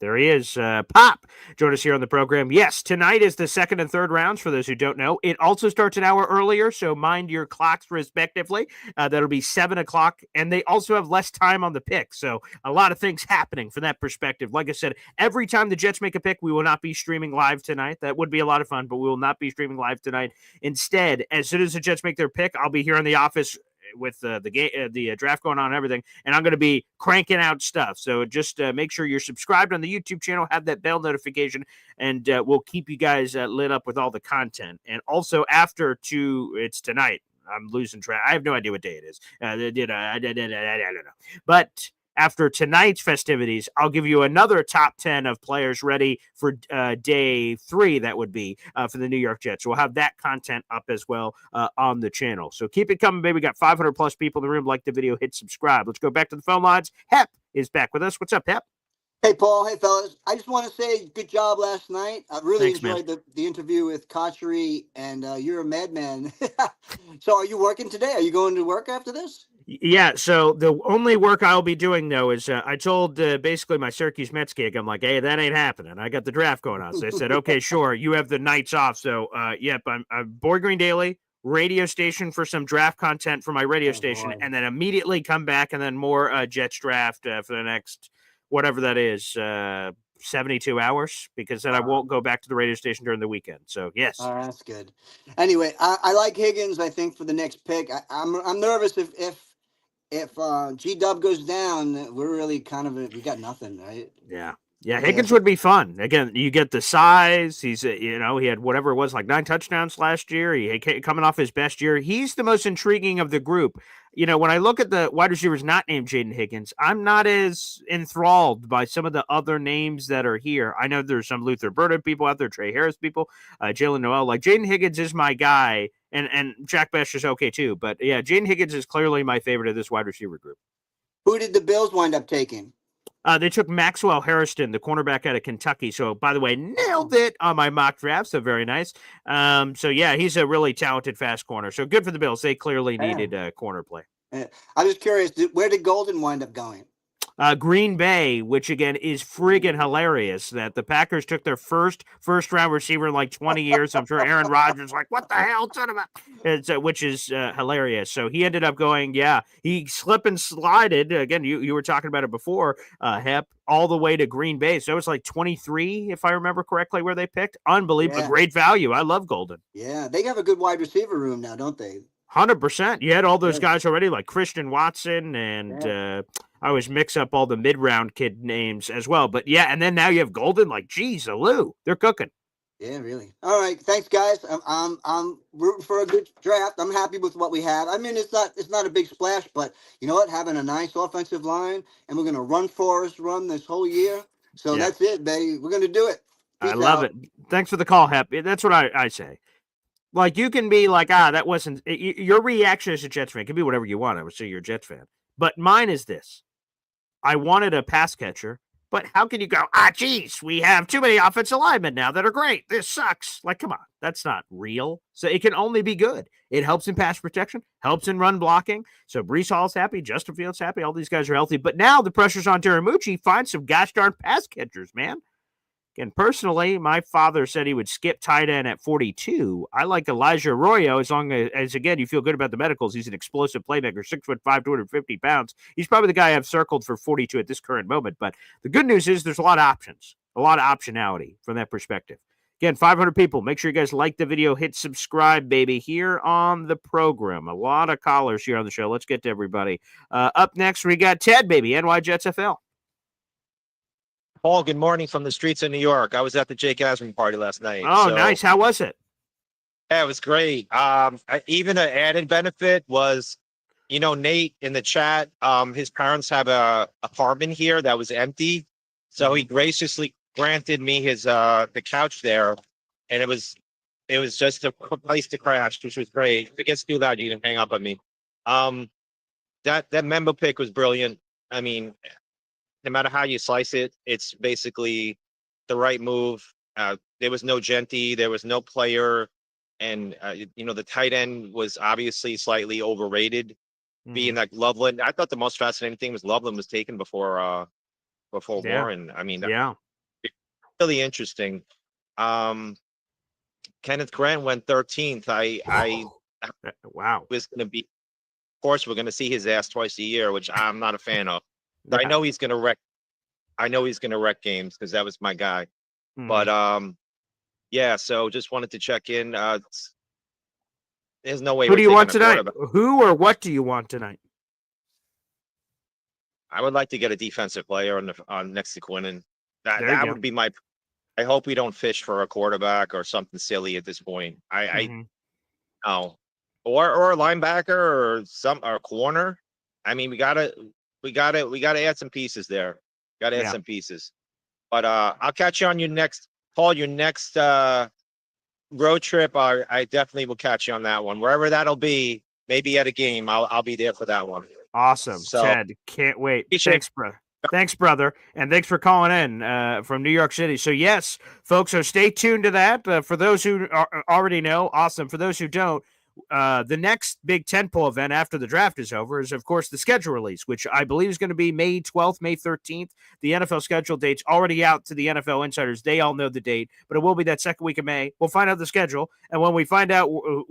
There he is. Pop, join us here on the program. Yes, tonight is the second and third rounds, for those who don't know. It also starts an hour earlier, so mind your clocks respectively. That'll be 7 o'clock, and they also have less time on the pick, so a lot of things happening from that perspective. Like I said, every time the Jets make a pick, we will not be streaming live tonight. That would be a lot of fun, but we will not be streaming live tonight. Instead, as soon as the Jets make their pick, I'll be here in the office with the draft going on and everything, and I'm going to be cranking out stuff. So just make sure you're subscribed on the YouTube channel, have that bell notification, and we'll keep you guys lit up with all the content. And also it's tonight. I'm losing track. I have no idea what day it is. I don't know. But after tonight's festivities, I'll give you another top 10 of players ready for day 3. That would be for the New York Jets. So we'll have that content up as well on the channel. So keep it coming, baby. We got 500 plus people in the room. Like the video, hit subscribe. Let's go back to the phone lines. Hep is back with us. What's up, Hep? Hey, Paul. Hey, fellas. I just want to say good job last night. I really Thanks, enjoyed the interview with Kotchery, and you're a madman. So are you working today? Are you going to work after this? Yeah, so the only work I'll be doing, though, is I told basically my Syracuse Mets gig, I'm like, hey, that ain't happening. I got the draft going on. So they said, okay, sure, you have the nights off. So, yep, I'm Boy Green Daily, radio station for some draft content for my radio station, and then immediately come back and then more Jets draft for the next, whatever that is, 72 hours, because then I won't go back to the radio station during the weekend. So, yes. Oh, that's good. Anyway, I like Higgins, I think, for the next pick. I'm nervous if G-Dub goes down, we're really we got nothing, right? Yeah. Yeah, Higgins would be fun. Again, you get the size. He's, he had whatever it was, like 9 touchdowns last year. He coming off his best year. He's the most intriguing of the group. When I look at the wide receivers not named Jaden Higgins, I'm not as enthralled by some of the other names that are here. I know there's some Luther Burden people out there, Trey Harris people, Jalen Noel. Like Jaden Higgins is my guy, and Jack Best is okay too. But yeah, Jaden Higgins is clearly my favorite of this wide receiver group. Who did the Bills wind up taking? They took Maxwell Harrison, the cornerback out of Kentucky. So, by the way, nailed it on my mock draft. So, very nice. So, yeah, he's a really talented, fast corner. So, good for the Bills. They clearly needed a corner play. I'm just curious, where did Golden wind up going? Green Bay, which, again, is friggin' hilarious that the Packers took their first-round receiver in like 20 years. I'm sure Aaron Rodgers like, what the hell, son of a... which is hilarious. So he ended up going, he slip and slided. Again, you were talking about it before, Hep, all the way to Green Bay. So it was like 23, if I remember correctly, where they picked. Unbelievable. Great value. I love Golden. Yeah, they have a good wide receiver room now, don't they? 100%. You had all those guys already, like Christian Watson, and I always mix up all the mid-round kid names as well. But yeah, and then now you have Golden. Like, geez, Alou, they're cooking. Yeah, really. All right, thanks, guys. I'm rooting for a good draft. I'm happy with what we have. I mean, it's not a big splash, but you know what? Having a nice offensive line, and we're gonna run this whole year. So that's it, baby. We're gonna do it. Peace I love it. Thanks for the call, Hep. That's what I say. Like, you can be like, that wasn't... Your reaction as a Jets fan can be whatever you want. I would say you're a Jets fan. But mine is this. I wanted a pass catcher, but how can you go, geez, we have too many offensive linemen now that are great. This sucks. Like, come on. That's not real. So it can only be good. It helps in pass protection, helps in run blocking. So Breece Hall's happy. Justin Fields happy. All these guys are healthy. But now the pressure's on Taramucci. Find some gosh darn pass catchers, man. Again, personally, my father said he would skip tight end at 42. I like Elijah Arroyo as long as again, you feel good about the medicals. He's an explosive playmaker, 6'5", 250 pounds. He's probably the guy I've circled for 42 at this current moment. But the good news is there's a lot of options, a lot of optionality from that perspective. Again, 500 people. Make sure you guys like the video. Hit subscribe, baby, here on the program. A lot of callers here on the show. Let's get to everybody. Up next, we got Ted, baby, NY Jets FL. Paul, good morning from the streets of New York. I was at the Jake Asman party last night. Oh, nice. How was it? Yeah, it was great. Even an added benefit was, Nate in the chat, his parents have a apartment here that was empty. So he graciously granted me his the couch there. And it was just a place to crash, which was great. If it gets too loud, you can hang up on me. That Membo pick was brilliant. I mean, no matter how you slice it, it's basically the right move. There was no Genti, there was no player, and the tight end was obviously slightly overrated, being like Loveland. I thought the most fascinating thing was Loveland was taken before Warren. I mean, really interesting. Kenneth Grant went 13th. I wow, was going to be. Of course, we're going to see his ass twice a year, which I'm not a fan of. I know he's gonna wreck. I know he's gonna wreck games because that was my guy. But yeah. So just wanted to check in. There's no way. Who do you want tonight? Who or what do you want tonight? I would like to get a defensive player on next to Quinnen. That would be my. I hope we don't fish for a quarterback or something silly at this point. or a linebacker or a corner. I mean, we gotta add some pieces there. Got to add some pieces. But I'll catch you on your next, Paul. Your next road trip. I definitely will catch you on that one, wherever that'll be. Maybe at a game. I'll be there for that one. Awesome, so, Ted. Can't wait. Thanks, bro. Thanks, brother, and thanks for calling in from New York City. So yes, folks. So stay tuned to that. For those who already know, awesome. For those who don't. The next big tentpole event after the draft is over is, of course, the schedule release, which I believe is going to be May 12th, May 13th. The NFL schedule date's already out to the NFL insiders. They all know the date, but it will be that second week of May. We'll find out the schedule, and when we find out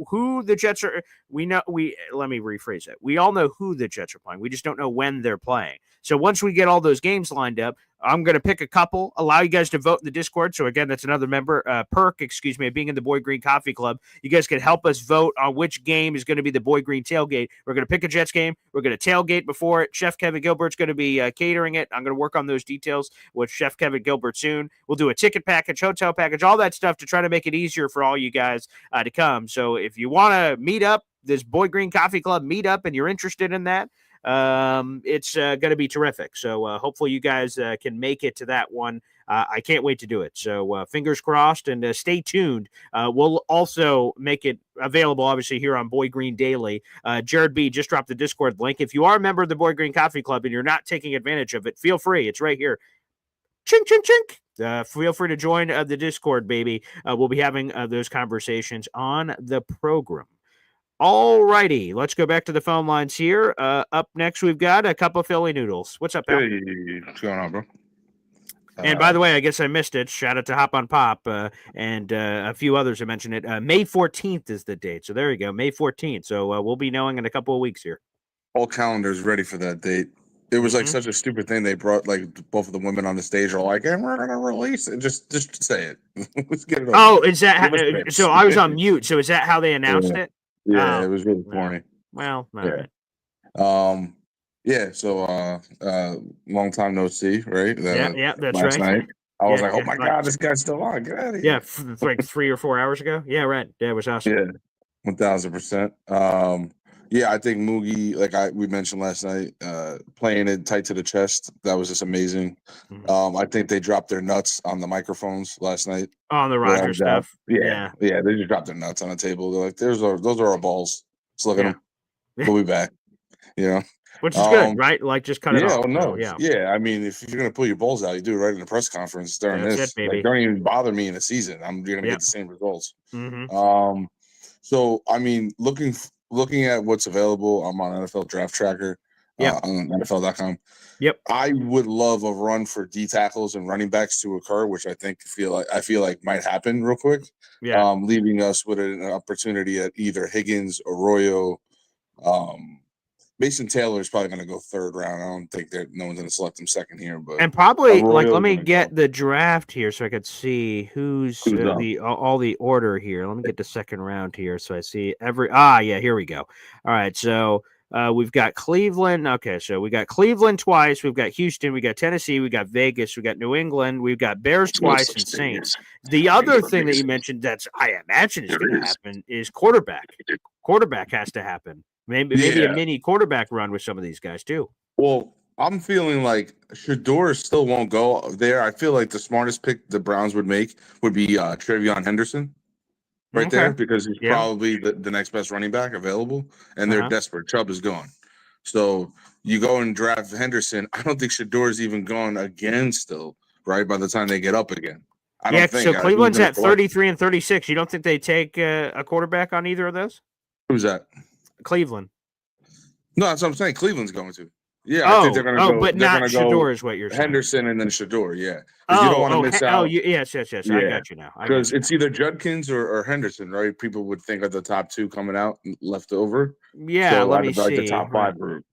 who the Jets are, let me rephrase it. We all know who the Jets are playing. We just don't know when they're playing. So once we get all those games lined up, I'm going to pick a couple, allow you guys to vote in the Discord. So again, that's another perk, of being in the Boy Green Coffee Club. You guys can help us vote on which game is going to be the Boy Green tailgate. We're going to pick a Jets game. We're going to tailgate before it. Chef Kevin Gilbert's going to be catering it. I'm going to work on those details with Chef Kevin Gilbert soon. We'll do a ticket package, hotel package, all that stuff to try to make it easier for all you guys to come. So if you want to meet up, this Boy Green Coffee Club meetup, and you're interested in that, it's going to be terrific. So hopefully you guys can make it to that one. I can't wait to do it. So fingers crossed, and stay tuned. We'll also make it available, obviously, here on Boy Green Daily. Jared B. just dropped the Discord link. If you are a member of the Boy Green Coffee Club and you're not taking advantage of it, feel free. It's right here. Chink, chink, chink. Feel free to join the Discord, baby. We'll be having those conversations on the program. All righty, let's go back to the phone lines here. Up next, we've got a cup of Philly noodles. What's up, pal? Hey, what's going on, bro? And by the way, I guess I missed it. Shout out to Hop on Pop and a few others who mentioned it. May 14th is the date. So there you go, May 14th. So we'll be knowing in a couple of weeks here. All calendars ready for that date. It was like such a stupid thing. They brought like both of the women on the stage are like, and we're going to release it. Just say it. Let's get it over. Oh, is that so? I was on mute. So is that how they announced it? Yeah, it was really corny. Well, all yeah. Right. Yeah, so long time no see, right? Yeah, that's last right. Night. I was like, oh my God, this guy's still on. Get out of here. Yeah, like 3 or 4 hours ago. Yeah, right. Yeah, it was awesome. Yeah, 1000%. Yeah, I think Moogie, like we mentioned last night, playing it tight to the chest, that was just amazing. I think they dropped their nuts on the microphones last night. On the Roger stuff. Yeah, they just dropped their nuts on the table. They're like, those are our balls. Just look at them. We'll be back. You know? Which is good, right? Like, just cut it off. Yeah, I mean, if you're going to pull your balls out, you do it right in the press conference during this. Like, don't even bother me in a season. You're going to get the same results. So, I mean, looking at what's available, I'm on NFL Draft Tracker. on NFL.com. Yep. I would love a run for D tackles and running backs to occur, which I feel like might happen real quick. Yeah. Leaving us with an opportunity at either Higgins, Arroyo. Mason Taylor is probably going to go third round. I don't think that no one's going to select him second here, but And probably Arroyo's let me gonna get go. the draft here so I could see who's up. all the order here. Let me get the second round here so I see here we go. All right, so we've got Cleveland. Okay, so we got Cleveland twice. We've got Houston. We got Tennessee. We got Vegas. We got New England. We've got Bears twice and Saints. The other thing that you mentioned that's I imagine is going to happen is quarterback. Quarterback has to happen. Maybe a mini quarterback run with some of these guys too. Well, I'm feeling like Shador still won't go there. I feel like the smartest pick the Browns would make would be Trevion Henderson right there because he's probably the next best running back available, and they're desperate. Chubb is gone. So you go and draft Henderson. I don't think Shador's even gone again still, right, by the time they get up again. I don't think. So Cleveland's at 33 and 36. You don't think they take a quarterback on either of those? Who's that? Cleveland. No, that's what I'm saying. Cleveland's going to. Yeah, I think they're going to go. But not Shador is what you're saying. Henderson and then Shador, yeah. You don't want to miss out. Yes. I got you now. Because it's either Judkins or Henderson, right? People would think of the top two coming out left over. Yeah, so let me see. The top five group.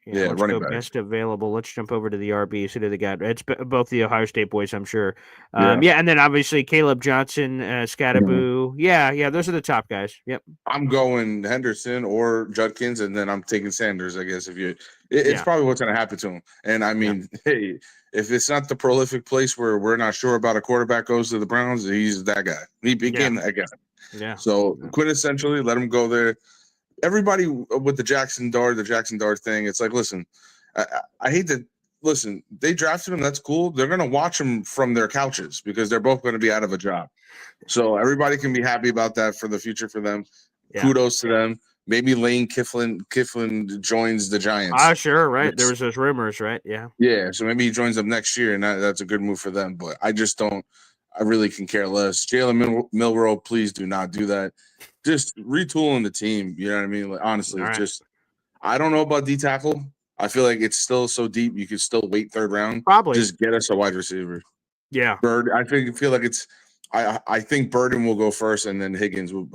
Yeah, let's go best available. Let's jump over to the RBs. Who do they got? It's both the Ohio State boys, I'm sure. And then obviously Caleb Johnson, Scattaboo. Yeah, those are the top guys. Yep. I'm going Henderson or Judkins, and then I'm taking Sanders, I guess. It's probably what's going to happen to him. And I mean, hey, if it's not the prolific place where we're not sure about a quarterback goes to the Browns, he's that guy. He became that guy. Yeah. So quintessentially, let him go there. Everybody with the Jackson Dart thing, it's like, listen, I hate to listen. They drafted him. That's cool. They're going to watch him from their couches because they're both going to be out of a job. So everybody can be happy about that for the future for them. Yeah. Kudos to them. Maybe Lane Kifflin joins the Giants. Sure, right. There was those rumors, right? Yeah. Yeah. So maybe he joins them next year, and that's a good move for them. But I just don't. I really can care less. Jalen Milroe, please do not do that. Just retooling the team. You know what I mean? Like, honestly, I don't know about D tackle. I feel like it's still so deep. You could still wait third round. Probably just get us a wide receiver. Yeah. Bird. I feel like it's. I think Burden will go first, and then Higgins will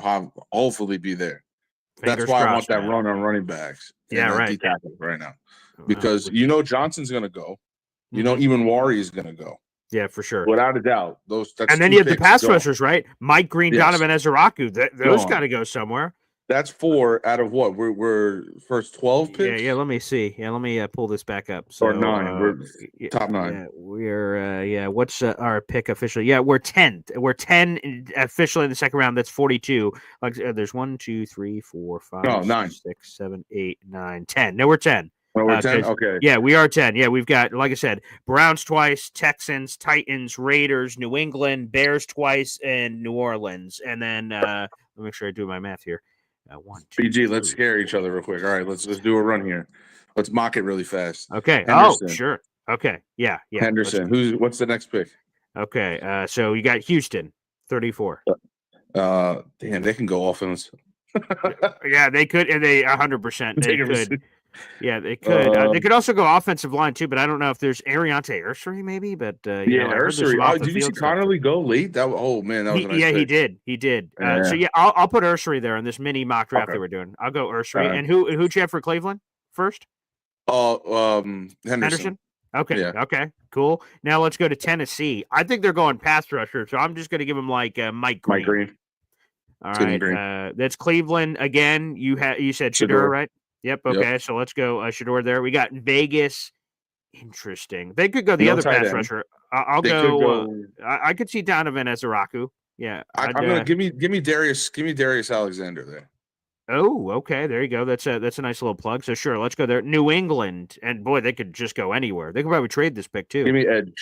hopefully be there. That's why I want that run on running backs. Yeah, right. D tackle right now, because Johnson's going to go. Even Wari is going to go. Yeah, for sure. Without a doubt. And then you have the pass rushers, right? Mike Green, Donovan Ezeraku. Those got to go somewhere. That's 4 out of what? We're first 12 picks? Yeah, let me see. Yeah, let me pull this back up. So, or 9. We're top 9. Yeah, we're what's our pick officially? Yeah, we're 10th. We're 10 officially in the second round. That's 42. Like there's 1, 2, 3, 4, 5, 9. 6, 7, 8, 9, 10. No, we're 10. Oh, we're 10? Okay. Yeah, we are 10. Yeah, we've got, like I said, Browns twice, Texans, Titans, Raiders, New England, Bears twice, and New Orleans. And then let me make sure I do my math here. 1, 2, BG, 3, let's scare each other real quick. All right, let's do a run here. Let's mock it really fast. Okay. Henderson. Oh, sure. Okay. Yeah. Henderson. What's the next pick? Okay. So you got Houston, 34. Damn, they can go offense. Yeah, they could, and they 100%. They could. Yeah, they could. They could also go offensive line too, but I don't know if there's Ariante Ursery maybe. But Ursery. Did you see Connerly go late? That was nice. Yeah, he did. He did. So I'll put Ursery there in this mini mock draft that we're doing. I'll go Ursery. And who'd you have for Cleveland first? Henderson. Okay. Yeah. Okay. Cool. Now let's go to Tennessee. I think they're going pass rusher, so I'm just going to give them like Mike Green. Mike Green. All right. That's Cleveland again. You said Shador, right? Yep. Okay. So let's go Shador there. We got Vegas. Interesting. They could go the other pass rusher. I'll go. I could see Donovan Ezeraku. Yeah. I'm gonna give me Darius. Give me Darius Alexander there. Oh, okay. There you go. That's a nice little plug. So sure, let's go there. New England, and boy, they could just go anywhere. They could probably trade this pick too. Give me Edge.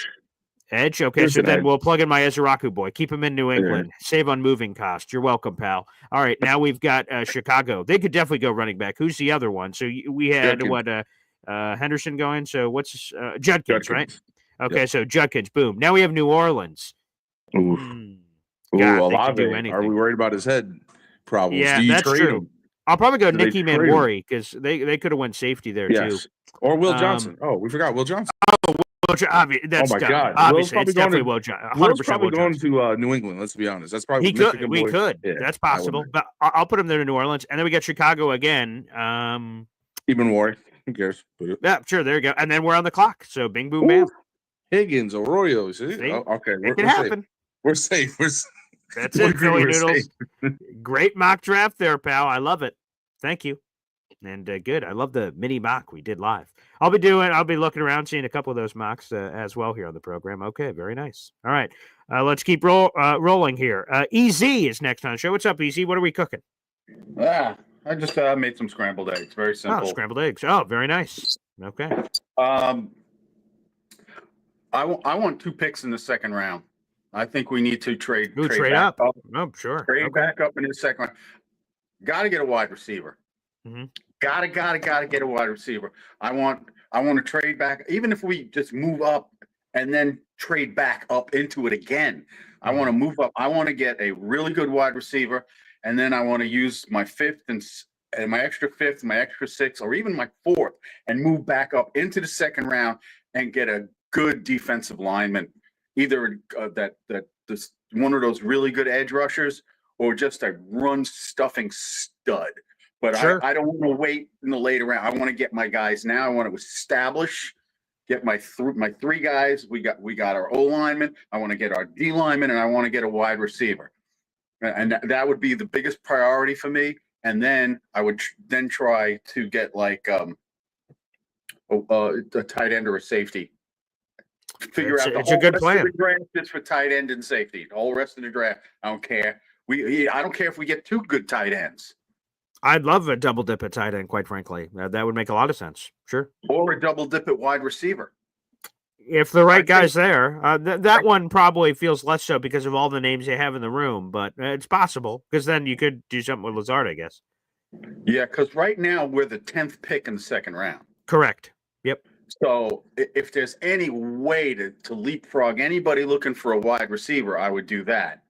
Edge. Okay, so then we'll plug in my Ezeraku boy. Keep him in New England. Save on moving costs. You're welcome, pal. All right, now we've got Chicago. They could definitely go running back. Who's the other one? So we had Judkins. Henderson going. So what's Judkins, right? Okay, so Judkins. Boom. Now we have New Orleans. Ooh, God, Olave. Are we worried about his head problems? Yeah, Do you that's trade true. him? I'll probably go They Nicky trade him. Manwari because they could have won safety there too. Yes. Or Will Johnson. Oh, we forgot Will Johnson. That's oh my done. God. Obviously, Will's it's probably definitely going Will to, Johnson. Will's 100% probably Will going Johnson. to New England. Let's be honest. That's probably He could. Michigan We boy. could. Yeah, That's I possible. wouldn't. But I'll put him there to New Orleans, and then we got Chicago again. Even Warwick. Who cares? Put it. Yeah, sure. There you go. And then we're on the clock. So bing, boom, bam. Higgins, Arroyo. See? See? Oh, okay. It can happen. We're safe. That's We'll it, agree Philly we're Noodles. safe. Great mock draft there, pal. I love it. Thank you. And good. I love the mini mock we did live. I'll be looking around, seeing a couple of those mocks as well here on the program. Okay, very nice. All right. Let's keep rolling here. EZ is next on the show. What's up, EZ? What are we cooking? I just made some scrambled eggs. Very simple. Oh, scrambled eggs. Oh, very nice. Okay. I want 2 picks in the second round. I think we need to trade up. Oh, sure. Trade back up in the second round. Got to get a wide receiver. Mm-hmm. Gotta get a wide receiver. I want to trade back, even if we just move up and then trade back up into it again. I want to move up. I want to get a really good wide receiver, and then I want to use my 5th and my extra 5th, my extra 6th, or even my 4th, and move back up into the second round and get a good defensive lineman, either this one of those really good edge rushers or just a run stuffing stud. But sure. I don't want to wait in the later round. I want to get my guys now. I want to establish, get my 3 guys. We got our O lineman. I want to get our D lineman, and I want to get a wide receiver. And that would be the biggest priority for me. And then I would then try to get like a tight end or a safety. Figure out the whole rest of the draft is for tight end and safety. The whole rest of the draft, I don't care. I don't care if we get 2 good tight ends. I'd love a double dip at tight end, quite frankly. That would make a lot of sense. Sure. Or a double dip at wide receiver. If the right guy's there. That one probably feels less so because of all the names they have in the room, but it's possible because then you could do something with Lazard, I guess. Yeah, because right now we're the 10th pick in the second round. Correct. Yep. So if there's any way to leapfrog anybody looking for a wide receiver, I would do that.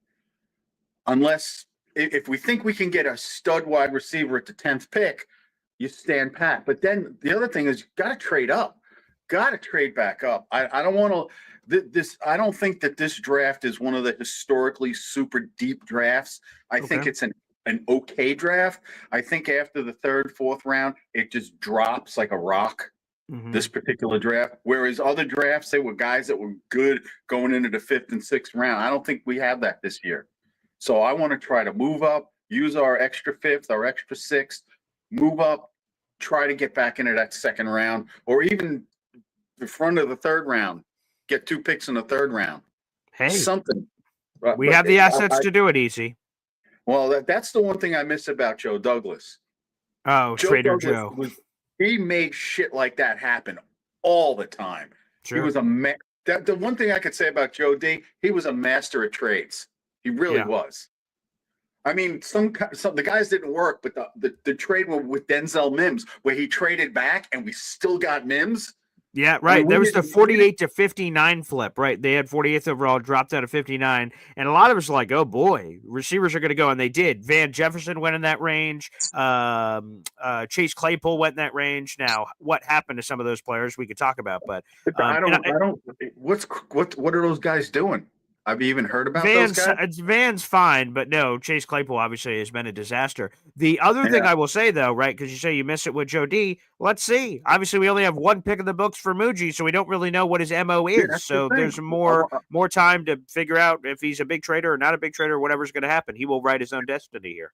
Unless if we think we can get a stud wide receiver at the 10th pick, you stand pat. But then the other thing is you got to trade up, got to trade back up. I don't want to I don't think that this draft is one of the historically super deep drafts. I think it's an okay draft. I think after the 3rd, 4th round, it just drops like a rock. This particular draft, whereas other drafts, they were guys that were good going into the 5th and 6th round. I don't think we have that this year. So I want to try to move up, use our extra 5th, our extra 6th, move up, try to get back into that second round, or even the front of the 3rd round, get 2 picks in the 3rd round. Hey, something. We have the assets to do it easy. Well, that's the one thing I miss about Joe Douglas. Oh, Trader Joe. He made shit like that happen all the time. Sure. He was the one thing I could say about Joe D, he was a master at trades. He really was. I mean, some the guys didn't work, but the trade with Denzel Mims, where he traded back and we still got Mims. Yeah, right. There was the 48 to 59 flip, right? They had 48th overall, dropped out of 59. And a lot of us were like, oh boy, receivers are going to go. And they did. Van Jefferson went in that range. Chase Claypool went in that range. Now, what happened to some of those players we could talk about, but I don't, what are those guys doing? Have you even heard about those guys? Van's fine, but no, Chase Claypool obviously has been a disaster. The other thing I will say, though, right, because you say you miss it with Joe D, let's see. Obviously, we only have 1 pick in the books for Muji, so we don't really know what his MO is. So there's more time to figure out if he's a big trader or not a big trader, or whatever's going to happen. He will write his own destiny here.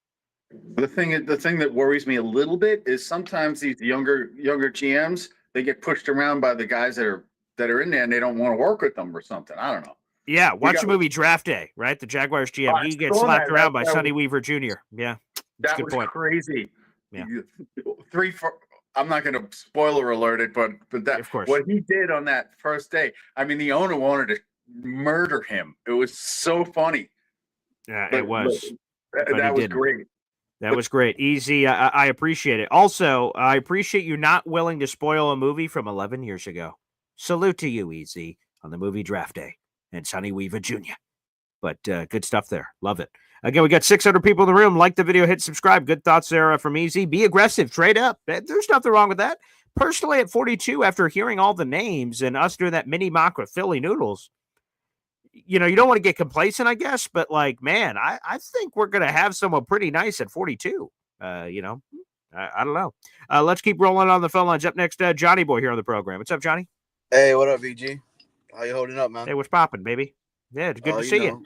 The thing that worries me a little bit is sometimes these younger GMs, they get pushed around by the guys that are in there and they don't want to work with them or something. I don't know. Yeah, watch the movie Draft Day, right? The Jaguars GM, he gets slapped around by Sonny Weaver Jr. Yeah, that was crazy. Yeah, I'm not going to spoiler alert it, but that of course what he did on that first day. I mean, the owner wanted to murder him. It was so funny. Yeah, it was. That was great. That was great. Easy. I appreciate it. Also, I appreciate you not willing to spoil a movie from 11 years ago. Salute to you, Easy, on the movie Draft Day and Sonny Weaver Jr. But good stuff there. Love it. Again, we got 600 people in the room. Like the video, hit subscribe. Good thoughts there from Easy. Be aggressive, trade up. There's nothing wrong with that. Personally, at 42, after hearing all the names and us doing that mini mock with Philly Noodles, you don't want to get complacent, I guess, but like, man, I think we're going to have someone pretty nice at 42. I don't know. Let's keep rolling on the phone lines. Up next, Johnny Boy here on the program. What's up, Johnny? Hey, what up, VG? How you holding up, man? Hey, what's popping, baby? Yeah, it's good to see you.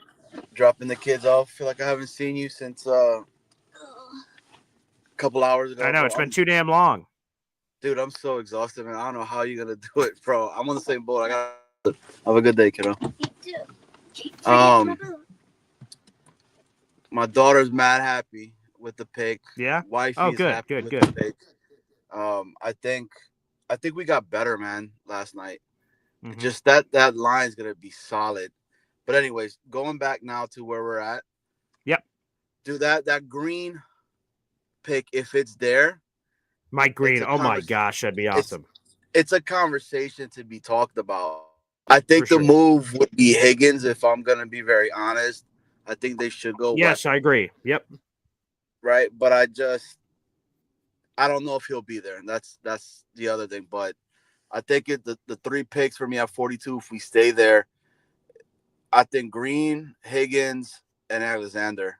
Dropping the kids off. Feel like I haven't seen you since a couple hours ago. I know, it's been too damn long. Dude, I'm so exhausted, man. I don't know how you're going to do it, bro. I'm on the same boat. Have a good day, kiddo. My daughter's mad happy with the pick. Yeah. Wifey's good, happy good. with the pick. I think we got better, man, last night. Mm-hmm. Just that line's gonna be solid. But anyways, going back now to where we're at. Yep. Dude, that Green pick, if it's there. Mike Green. Oh my gosh, that'd be awesome. It's a conversation to be talked about. I think the move would be Higgins, if I'm gonna be very honest. I think they should go. Yes, I agree. Yep. Right, but I don't know if he'll be there. That's the other thing. But I think the 3 picks for me at 42, if we stay there, I think Green, Higgins, and Alexander,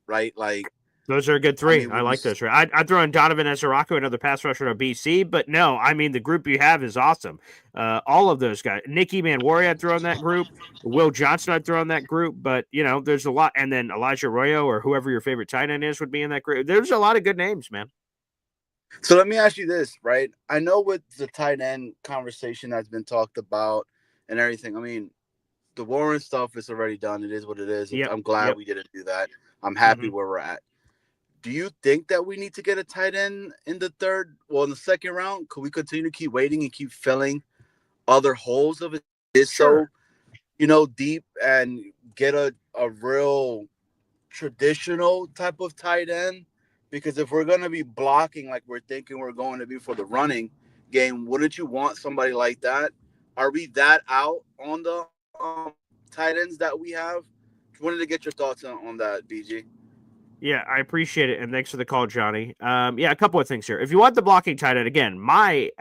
right? Like those are a good 3. I like those 3. I'd throw in Donovan Ezaraku, another pass rusher to BC, but no, I mean the group you have is awesome. All of those guys, Nicky Manwari, I'd throw in that group. Will Johnson, I'd throw in that group. But there's a lot, and then Elijah Arroyo or whoever your favorite tight end is would be in that group. There's a lot of good names, man. So let me ask you this, right? I know with the tight end conversation that's been talked about and everything. I mean, the Warren stuff is already done. It is what it is. Yep. I'm glad we didn't do that. I'm happy where we're at. Do you think that we need to get a tight end in the second round? Could we continue to keep waiting and keep filling other holes of it? So, deep and get a real traditional type of tight end? Because if we're going to be blocking like we're thinking we're going to be for the running game, wouldn't you want somebody like that? Are we that out on the tight ends that we have? Wanted to get your thoughts on that, BG. Yeah, I appreciate it, and thanks for the call, Johnny. A couple of things here. If you want the blocking tight end, again, my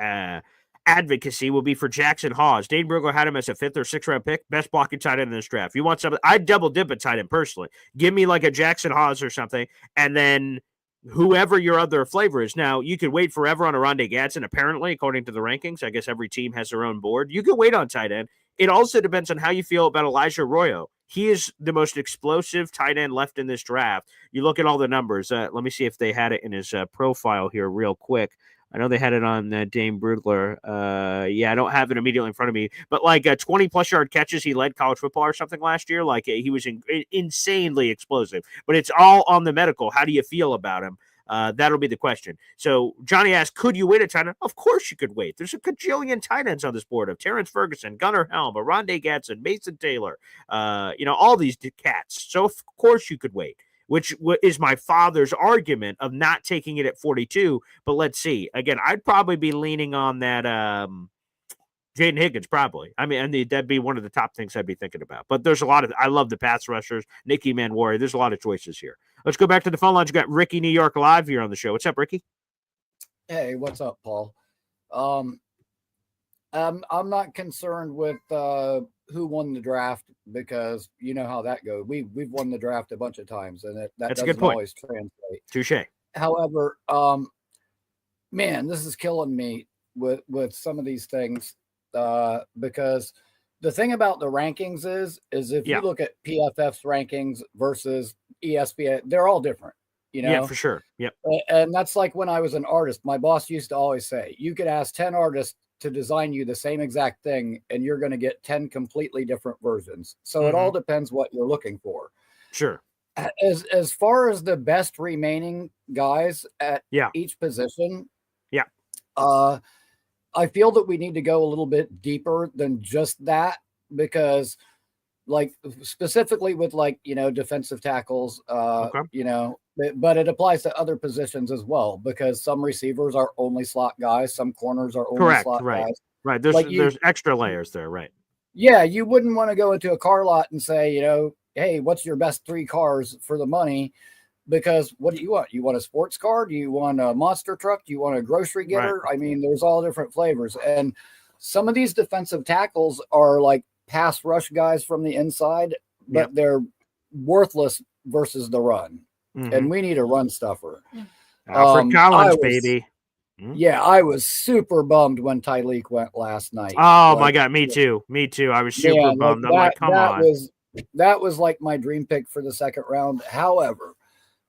advocacy will be for Jackson Hawes. Dane Brugler had him as a 5th or 6th round pick, best blocking tight end in this draft. If you want something, I'd double dip a tight end personally. Give me like a Jackson Hawes or something, and then whoever your other flavor is. Now, you could wait forever on Armand Gadsden, apparently, according to the rankings. I guess every team has their own board. You can wait on tight end. It also depends on how you feel about Elijah Arroyo. He is the most explosive tight end left in this draft. You look at all the numbers. Let me see if they had it in his profile here real quick. I know they had it on Dane Brugler. I don't have it immediately in front of me. But like 20-plus yard catches, he led college football or something last year. Like he was insanely explosive. But it's all on the medical. How do you feel about him? That'll be the question. So Johnny asked, could you wait a tight end? Of course you could wait. There's a cajillion tight ends on this board of Terrence Ferguson, Gunnar Helm, Armand Gadsden, Mason Taylor, all these cats. So of course you could wait, which is my father's argument of not taking it at 42. But let's see. Again, I'd probably be leaning on that Jaden Higgins, probably. I mean, that'd be one of the top things I'd be thinking about. But there's a lot of, I love the pass rushers, Nicky Manwari. There's a lot of choices here. Let's go back to the phone lines. You got Ricky New York live here on the show. What's up, Ricky? Hey, what's up, Paul? I'm not concerned with who won the draft because you know how that goes. We've won the draft a bunch of times, and that That's a doesn't good point. always translate. Touche. However, man, this is killing me with some of these things because the thing about the rankings is if you look at PFF's rankings versus ESPN, they're all different. Yeah, for sure. Yep. And that's like when I was an artist, my boss used to always say, you could ask 10 artists to design you the same exact thing, and you're going to get 10 completely different versions. So it all depends what you're looking for. Sure. As far as the best remaining guys at each position, I feel that we need to go a little bit deeper than just that because like specifically with defensive tackles, but it applies to other positions as well because some receivers are only slot guys, some corners are only slot guys. Right. There's extra layers there, right? Yeah, you wouldn't want to go into a car lot and say, hey, what's your best 3 cars for the money? Because what do you want? You want a sports car? Do you want a monster truck? Do you want a grocery getter? Right. I mean, there's all different flavors. And some of these defensive tackles are like pass rush guys from the inside, but they're worthless versus the run. And we need a run stuffer. Alfred Collins, baby. Yeah, I was super bummed when Tyleek went last night. Oh my God, me too. Me too. I was super bummed. I'm like, come on. That was like my dream pick for the second round. However,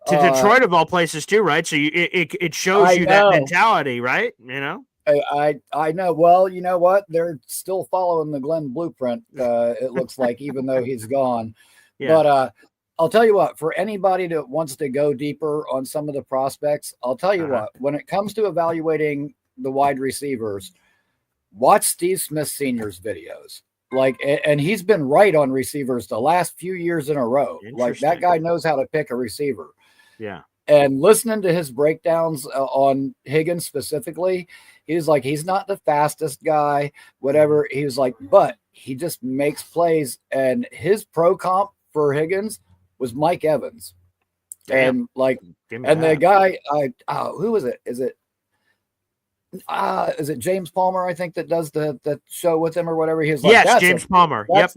to Detroit of all places too, right? So it shows you that mentality, right? You know. I know. Well, you know what? They're still following the Glenn blueprint. It looks like, even though he's gone. Yeah. But I'll tell you what. For anybody that wants to go deeper on some of the prospects, I'll tell you what. When it comes to evaluating the wide receivers, watch Steve Smith Sr.'s videos. Like, and he's been right on receivers the last few years in a row. Like, that guy knows how to pick a receiver. Yeah. And listening to his breakdowns on Higgins specifically, he's like, he's not the fastest guy, whatever. He was like, but he just makes plays. And his pro comp for Higgins was Mike Evans. Damn. And like, and the guy, who was it? Is it James Palmer? I think that does the show with him or whatever. He's like, yes, James Palmer. Yep.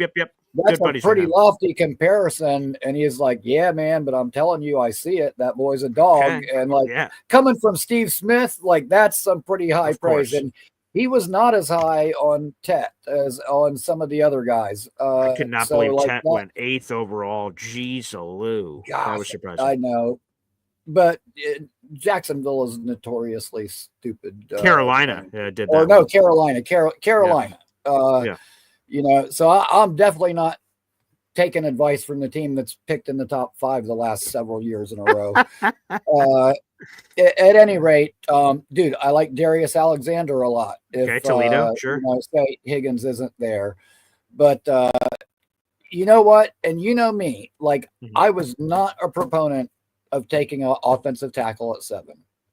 That's a pretty lofty comparison. And he's like, yeah, man, but I'm telling you, I see it. That boy's a dog. Okay. And like coming from Steve Smith, like that's some pretty high praise. And he was not as high on Tet as on some of the other guys. I could not believe Tet went 8th overall. Jeez, Lou. That was surprising. I know. But Jacksonville is notoriously stupid. Carolina did that. Or no, Carolina. Carolina. You know, so I'm definitely not taking advice from the team that's picked in the top 5 the last several years in a row. At any rate, dude, I like Darius Alexander a lot. Okay, Toledo, sure. You know, say Higgins isn't there. But you know what? And you know me, like I was not a proponent of taking an offensive tackle at 7.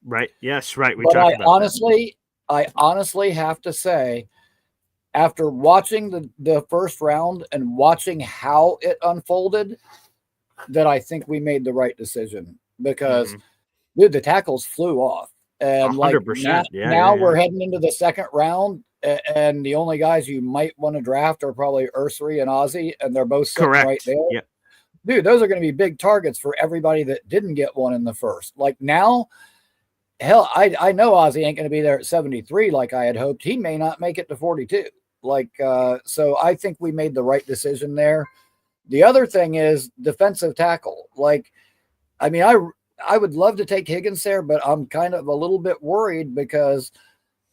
Right. Yes, right. But I honestly have to say, after watching the first round and watching how it unfolded, that I think we made the right decision because, dude, the tackles flew off. And 100%. Now we're heading into the second round, and the only guys you might want to draft are probably Ursary and Ozzie, and they're both sitting right there. Yeah. Dude, those are going to be big targets for everybody that didn't get one in the first. Like now, hell, I know Ozzie ain't going to be there at 73 like I had hoped. He may not make it to 42. Like, so I think we made the right decision there. The other thing is defensive tackle. Like, I mean, I would love to take Higgins there, but I'm kind of a little bit worried because,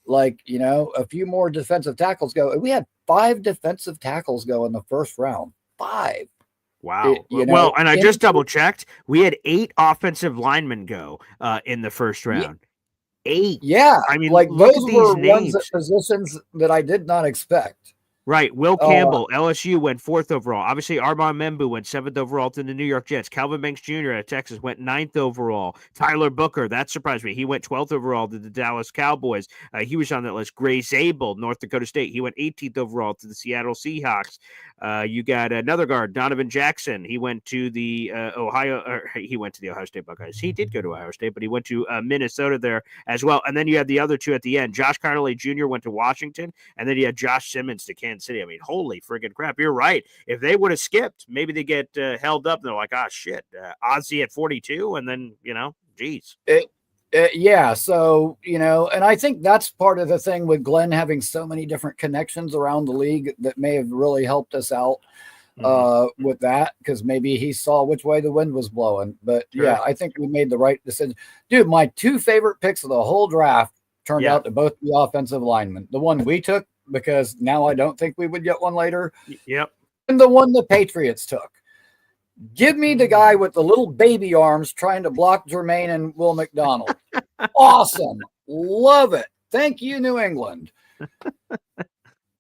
like, you know, a few more defensive tackles go. We had 5 defensive tackles go in the first round. 5. Wow. Well, and I just double checked. We had 8 offensive linemen go in the first round. 8. Yeah. I mean, like look those at were these ones names. at positions that I did not expect. Right. Will Campbell, LSU, went 4th overall. Obviously, Armand Membou went 7th overall to the New York Jets. Calvin Banks Jr. at Texas went 9th overall. Tyler Booker, that surprised me. He went 12th overall to the Dallas Cowboys. He was on that list. Gray Zabel, North Dakota State. He went 18th overall to the Seattle Seahawks. You got another guard, Donovan Jackson. He went to the Ohio State Buckeyes. He did go to Ohio State, but he went to Minnesota there as well. And then you had the other 2 at the end. Josh Connolly Jr. went to Washington, and then you had Josh Simmons to Kansas City. I mean, holy friggin' crap. You're right. If they would have skipped, maybe they get held up. And they're like, ah, shit. Ozzie at 42, and then, you know, geez. Yeah. So, you know, and I think that's part of the thing with Glenn having so many different connections around the league that may have really helped us out with that, because maybe he saw which way the wind was blowing. But yeah, I think we made the right decision. Dude, my 2 favorite picks of the whole draft turned out to both be offensive linemen. The one we took, because now I don't think we would get one later. Yep. And the one the Patriots took. Give me the guy with the little baby arms trying to block Jermaine and Will McDonald. Awesome. Love it. Thank you, New England.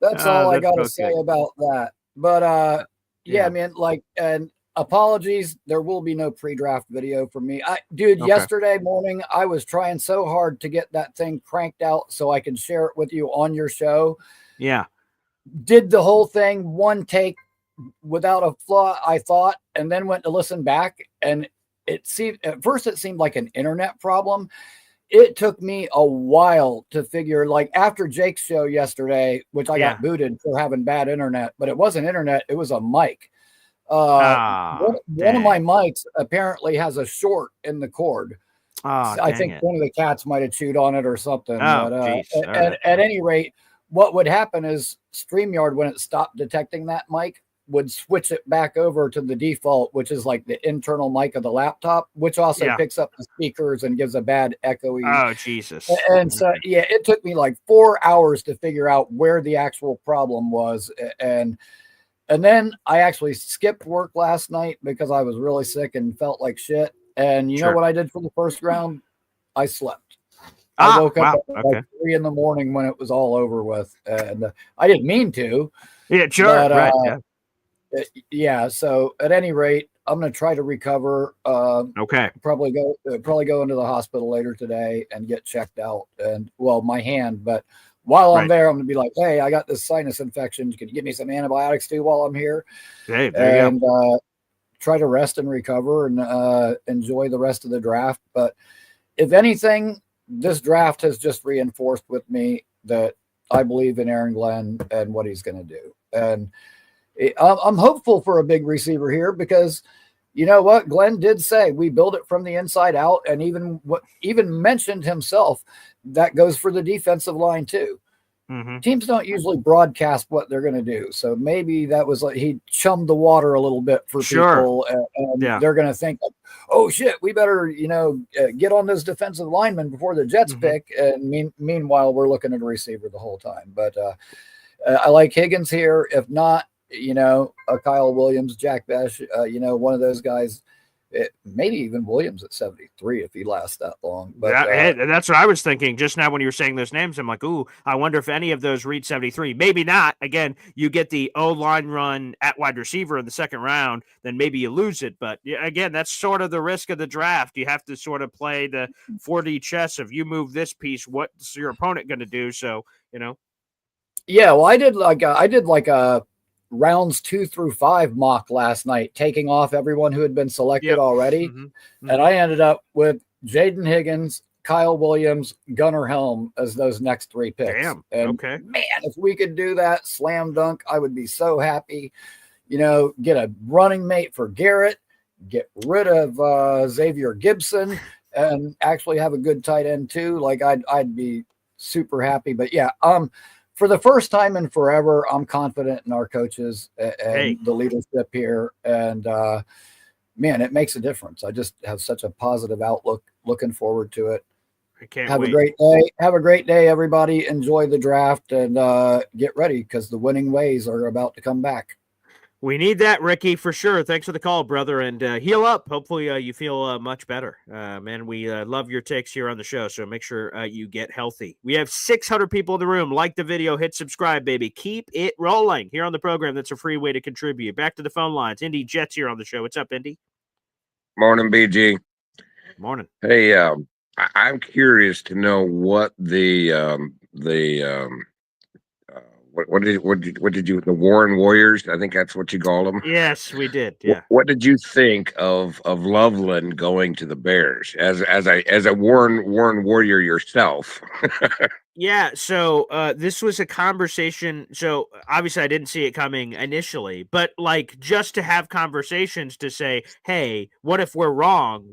That's all I got to say about that. But yeah, man, like, and apologies, there will be no pre-draft video from me. Yesterday morning, I was trying so hard to get that thing cranked out so I could share it with you on your show. Yeah. Did the whole thing, one take, without a flaw, I thought, and then went to listen back, and it seemed at first it seemed like an internet problem. It took me a while to figure, like after Jake's show yesterday, which I got booted for having bad internet, but it wasn't internet, it was a mic. One of my mics apparently has a short in the cord. I think one of the cats might have chewed on it or something. At any rate, what would happen is StreamYard, when it stopped detecting that mic, would switch it back over to the default, which is like the internal mic of the laptop, which also picks up the speakers and gives a bad echoey. Oh, Jesus. And so, it took me like 4 hours to figure out where the actual problem was. And then I actually skipped work last night because I was really sick and felt like shit. And you know what I did for the first round? I slept. I woke up at like 3 in the morning when it was all over with. And I didn't mean to. Yeah, sure. But, so at any rate, I'm going to try to recover. Probably go into the hospital later today and get checked out. And my hand. But while I'm there, I'm going to be like, hey, I got this sinus infection. Can you give me some antibiotics too while I'm here? Hey, there you go. Try to rest and recover and enjoy the rest of the draft. But if anything, this draft has just reinforced with me that I believe in Aaron Glenn and what he's going to do. And I'm hopeful for a big receiver here because you know what? Glenn did say we build it from the inside out, and even mentioned himself that goes for the defensive line too. Mm-hmm. Teams don't usually broadcast what they're going to do, so maybe that was like he chummed the water a little bit for people, and they're going to think, "Oh shit, we better get on those defensive linemen before the Jets pick." And meanwhile, we're looking at a receiver the whole time. But I like Higgins here. If not, a Kyle Williams, Jack Besh, one of those guys. Maybe even Williams at 73 if he lasts that long. But that's what I was thinking just now when you were saying those names. I'm like, ooh, I wonder if any of those reach 73. Maybe not. Again, you get the O-line run at wide receiver in the second round, then maybe you lose it. But again, that's sort of the risk of the draft. You have to sort of play the 4D chess of you move this piece, what's your opponent going to do? So, Yeah, well, I did like a rounds 2 through 5 mock last night, taking off everyone who had been selected already. And I ended up with Jaden Higgins, Kyle Williams, Gunnar Helm as those next 3 picks. Damn. And man, if we could do that, slam dunk, I would be so happy. Get a running mate for Garrett, get rid of Xavier Gibson, and actually have a good tight end too. Like I'd be super happy. But for the first time in forever, I'm confident in our coaches and the leadership here. And man, it makes a difference. I just have such a positive outlook. Looking forward to it. I can't Have wait. a great day. Have a great day, everybody. Enjoy the draft and get ready because the winning ways are about to come back. We need that, Ricky, for sure. Thanks for the call, brother, and heal up. Hopefully you feel much better. Man, we love your takes here on the show, so make sure you get healthy. We have 600 people in the room. Like the video, hit subscribe, baby. Keep it rolling here on the program. That's a free way to contribute. Back to the phone lines. Indy Jets here on the show. What's up, Indy? Morning, BG. Morning. Hey, I'm curious to know what what did you the Warren Warriors? I think that's what you call them. Yes, we did. Yeah. What did you think of Loveland going to the Bears as a Warren Warrior yourself? Yeah, so this was a conversation. So obviously I didn't see it coming initially, but like just to have conversations to say, hey, what if we're wrong?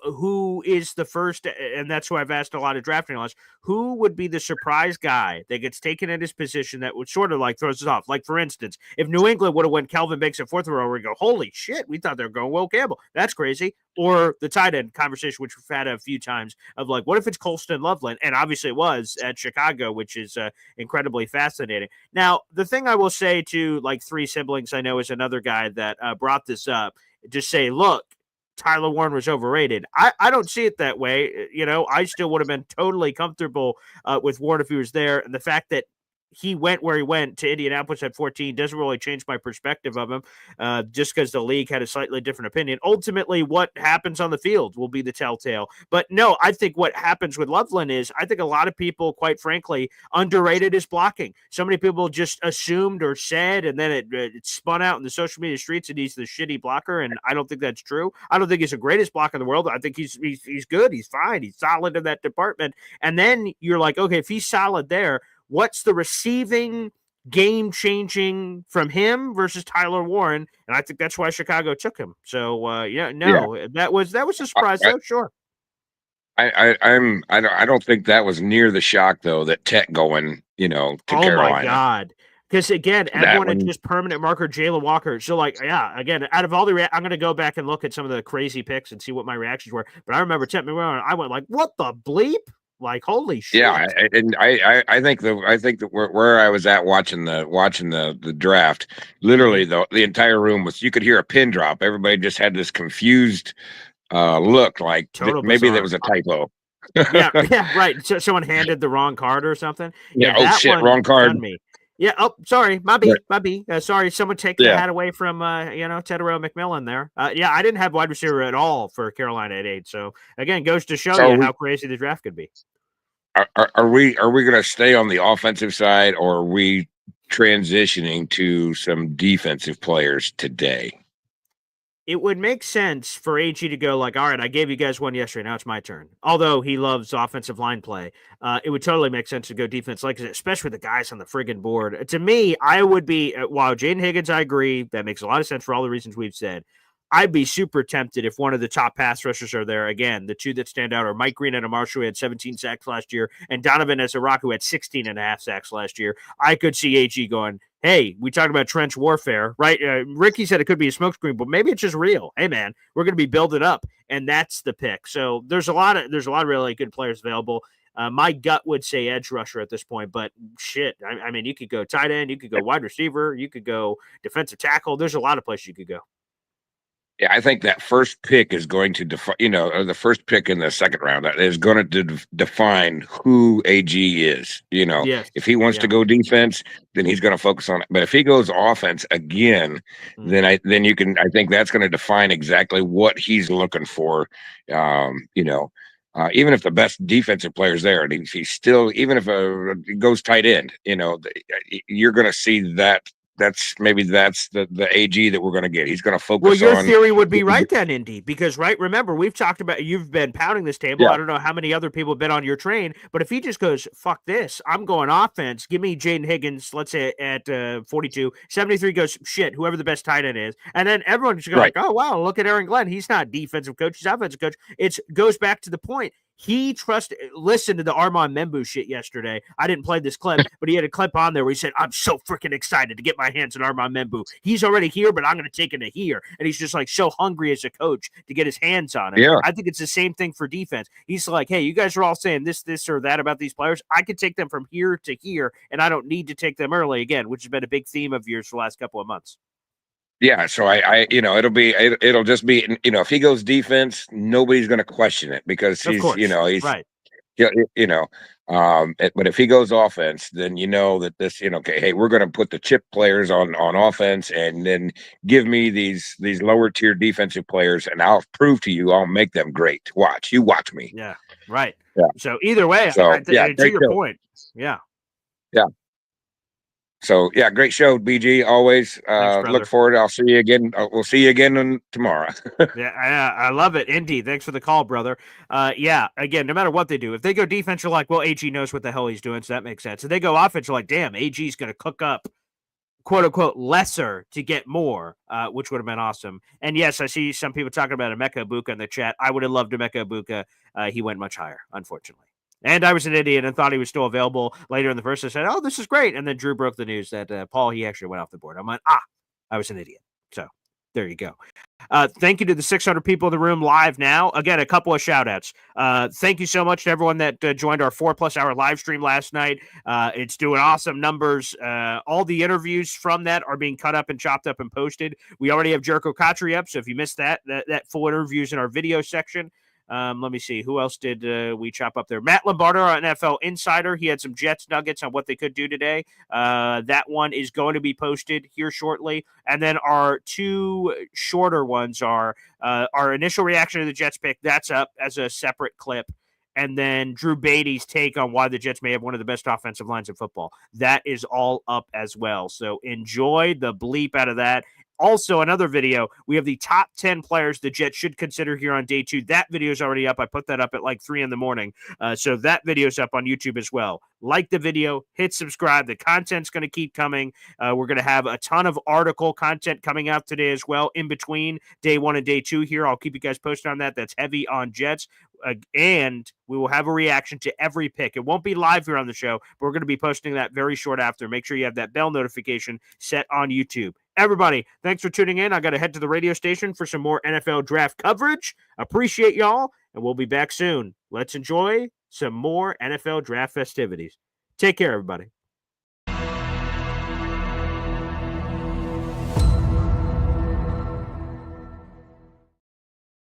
Who is the first? And that's why I've asked a lot of drafting analysts, who would be the surprise guy that gets taken at his position that would sort of like throws us off? Like, for instance, if New England would have went Kelvin Banks at 4th row, we go, holy shit, we thought they were going Will Campbell. That's crazy. Or the tight end conversation, which we've had a few times of like, what if it's Colston Loveland? And obviously it was at Chicago, which is incredibly fascinating. Now, the thing I will say to like 3 siblings, I know is another guy that brought this up, just say, look, Tyler Warren was overrated. I don't see it that way. I still would have been totally comfortable with Warren if he was there. And the fact that he went where he went to Indianapolis at 14 doesn't really change my perspective of him, just because the league had a slightly different opinion. Ultimately, what happens on the field will be the telltale. But no, I think what happens with Loveland is I think a lot of people, quite frankly, underrated his blocking. So many people just assumed or said, and then it spun out in the social media streets that he's the shitty blocker, and I don't think that's true. I don't think he's the greatest blocker in the world. I think he's good. He's fine. He's solid in that department. And then you're like, okay, if he's solid there, what's the receiving game-changing from him versus Tyler Warren? And I think that's why Chicago took him. So, that was a surprise, though, sure. I don't think that was near the shock though that Tech going, to Carolina. Oh my God. Because again, everyone had just permanent marker Jalen Walker. So again, out of all the I'm going to go back and look at some of the crazy picks and see what my reactions were. But I remember I went like, what the bleep? Like, holy shit! Yeah, and I think that where I was at watching the draft, literally the entire room was, you could hear a pin drop. Everybody just had this confused look, like maybe there was a typo. yeah, right. So someone handed the wrong card or something. Yeah, oh shit, wrong card. Me. Yeah. Oh, sorry, my B. Sorry, someone take the hat away from Tedero McMillan there. Yeah, I didn't have wide receiver at all for Carolina at 8. So again, goes to show you how crazy the draft could be. Are we going to stay on the offensive side, or are we transitioning to some defensive players today? It would make sense for AG to go like, all right, I gave you guys one yesterday. Now it's my turn. Although he loves offensive line play, it would totally make sense to go defense, especially with the guys on the friggin' board. To me, I would be, while Jaden Higgins, I agree, that makes a lot of sense for all the reasons we've said. I'd be super tempted if one of the top pass rushers are there. Again, the two that stand out are Mike Green and Marshall, who had 17 sacks last year, and Donovan Ezra, who had 16 and a half sacks last year. I could see AG going, hey, we talked about trench warfare, right? Ricky said it could be a smokescreen, but maybe it's just real. Hey, man, we're going to be building up, and that's the pick. So there's a lot of really good players available. My gut would say edge rusher at this point, but shit, I mean, you could go tight end, you could go wide receiver, you could go defensive tackle. There's a lot of places you could go. Yeah, I think that first pick is going to define, or the first pick in the second round is going to define who AG is. Yes. If he wants to go defense, then he's going to focus on it. But if he goes offense again, then I think that's going to define exactly what he's looking for. Even if the best defensive player is there, and if he's still, even if it goes tight end, you're going to see that. That's the AG that we're going to get. He's going to focus on. Well, your theory would be right then, Indy, because remember, we've talked about, you've been pounding this table. Yeah. I don't know how many other people have been on your train, but if he just goes, fuck this, I'm going offense, give me Jaden Higgins, let's say at 42, 73 goes, shit, whoever the best tight end is. And then everyone just goes like, oh, wow, look at Aaron Glenn. He's not defensive coach, he's offensive coach. It goes back to the point. He listened to the Armand Membou shit yesterday. I didn't play this clip, but he had a clip on there where he said, I'm so freaking excited to get my hands on Armand Membou. He's already here, but I'm going to take him to here. And he's just like so hungry as a coach to get his hands on it. Yeah. I think it's the same thing for defense. He's like, hey, you guys are all saying this, or that about these players. I can take them from here to here, and I don't need to take them early again, which has been a big theme of yours for the last couple of months. Yeah, so it'll just be, if he goes defense, nobody's going to question it because he's right. But if he goes offense, then that this, okay, hey, we're going to put the chip players on offense, and then give me these lower tier defensive players, and I'll prove to you I'll make them great. You watch me. Yeah, right. Yeah. So either way, to your point. Yeah. Yeah. So yeah, great show, BG. Always look forward. I'll see you again. We'll see you again tomorrow. Yeah, I love it, Indy. Thanks for the call, brother. Yeah, again, no matter what they do, if they go defense, you're like, well, AG knows what the hell he's doing, so that makes sense. If they go offense, you're like, damn, AG's going to cook up, quote unquote, lesser to get more, which would have been awesome. And yes, I see some people talking about Emeka Egbuka in the chat. I would have loved Emeka Egbuka. He went much higher, unfortunately. And I was an idiot and thought he was still available later in the first. I said, oh, this is great. And then Drew broke the news that Paul, he actually went off the board. I'm like, I was an idiot. So there you go. Thank you to the 600 people in the room live now. Again, a couple of shout outs. Thank you so much to everyone that joined our 4+ hour live stream last night. It's doing awesome numbers. All the interviews from that are being cut up and chopped up and posted. We already have Jericho Kotri up. So if you missed that full interview is in our video section. Let me see. Who else did we chop up there? Matt Lombardo, our NFL Insider. He had some Jets nuggets on what they could do today. That one is going to be posted here shortly. And then our two shorter ones are our initial reaction to the Jets pick. That's up as a separate clip. And then Drew Beatty's take on why the Jets may have one of the best offensive lines in football. That is all up as well. So enjoy the bleep out of that. Also, another video, we have the top 10 players the Jets should consider here on day 2. That video is already up. I put that up at like 3 in the morning. So that video is up on YouTube as well. Like the video, hit subscribe. The content's going to keep coming. We're going to have a ton of article content coming out today as well in between day 1 and day 2 here. I'll keep you guys posted on that. That's heavy on Jets. And we will have a reaction to every pick. It won't be live here on the show, but we're going to be posting that very short after. Make sure you have that bell notification set on YouTube. Everybody, thanks for tuning in. I got to head to the radio station for some more NFL draft coverage. Appreciate y'all, and we'll be back soon. Let's enjoy some more NFL draft festivities. Take care, everybody.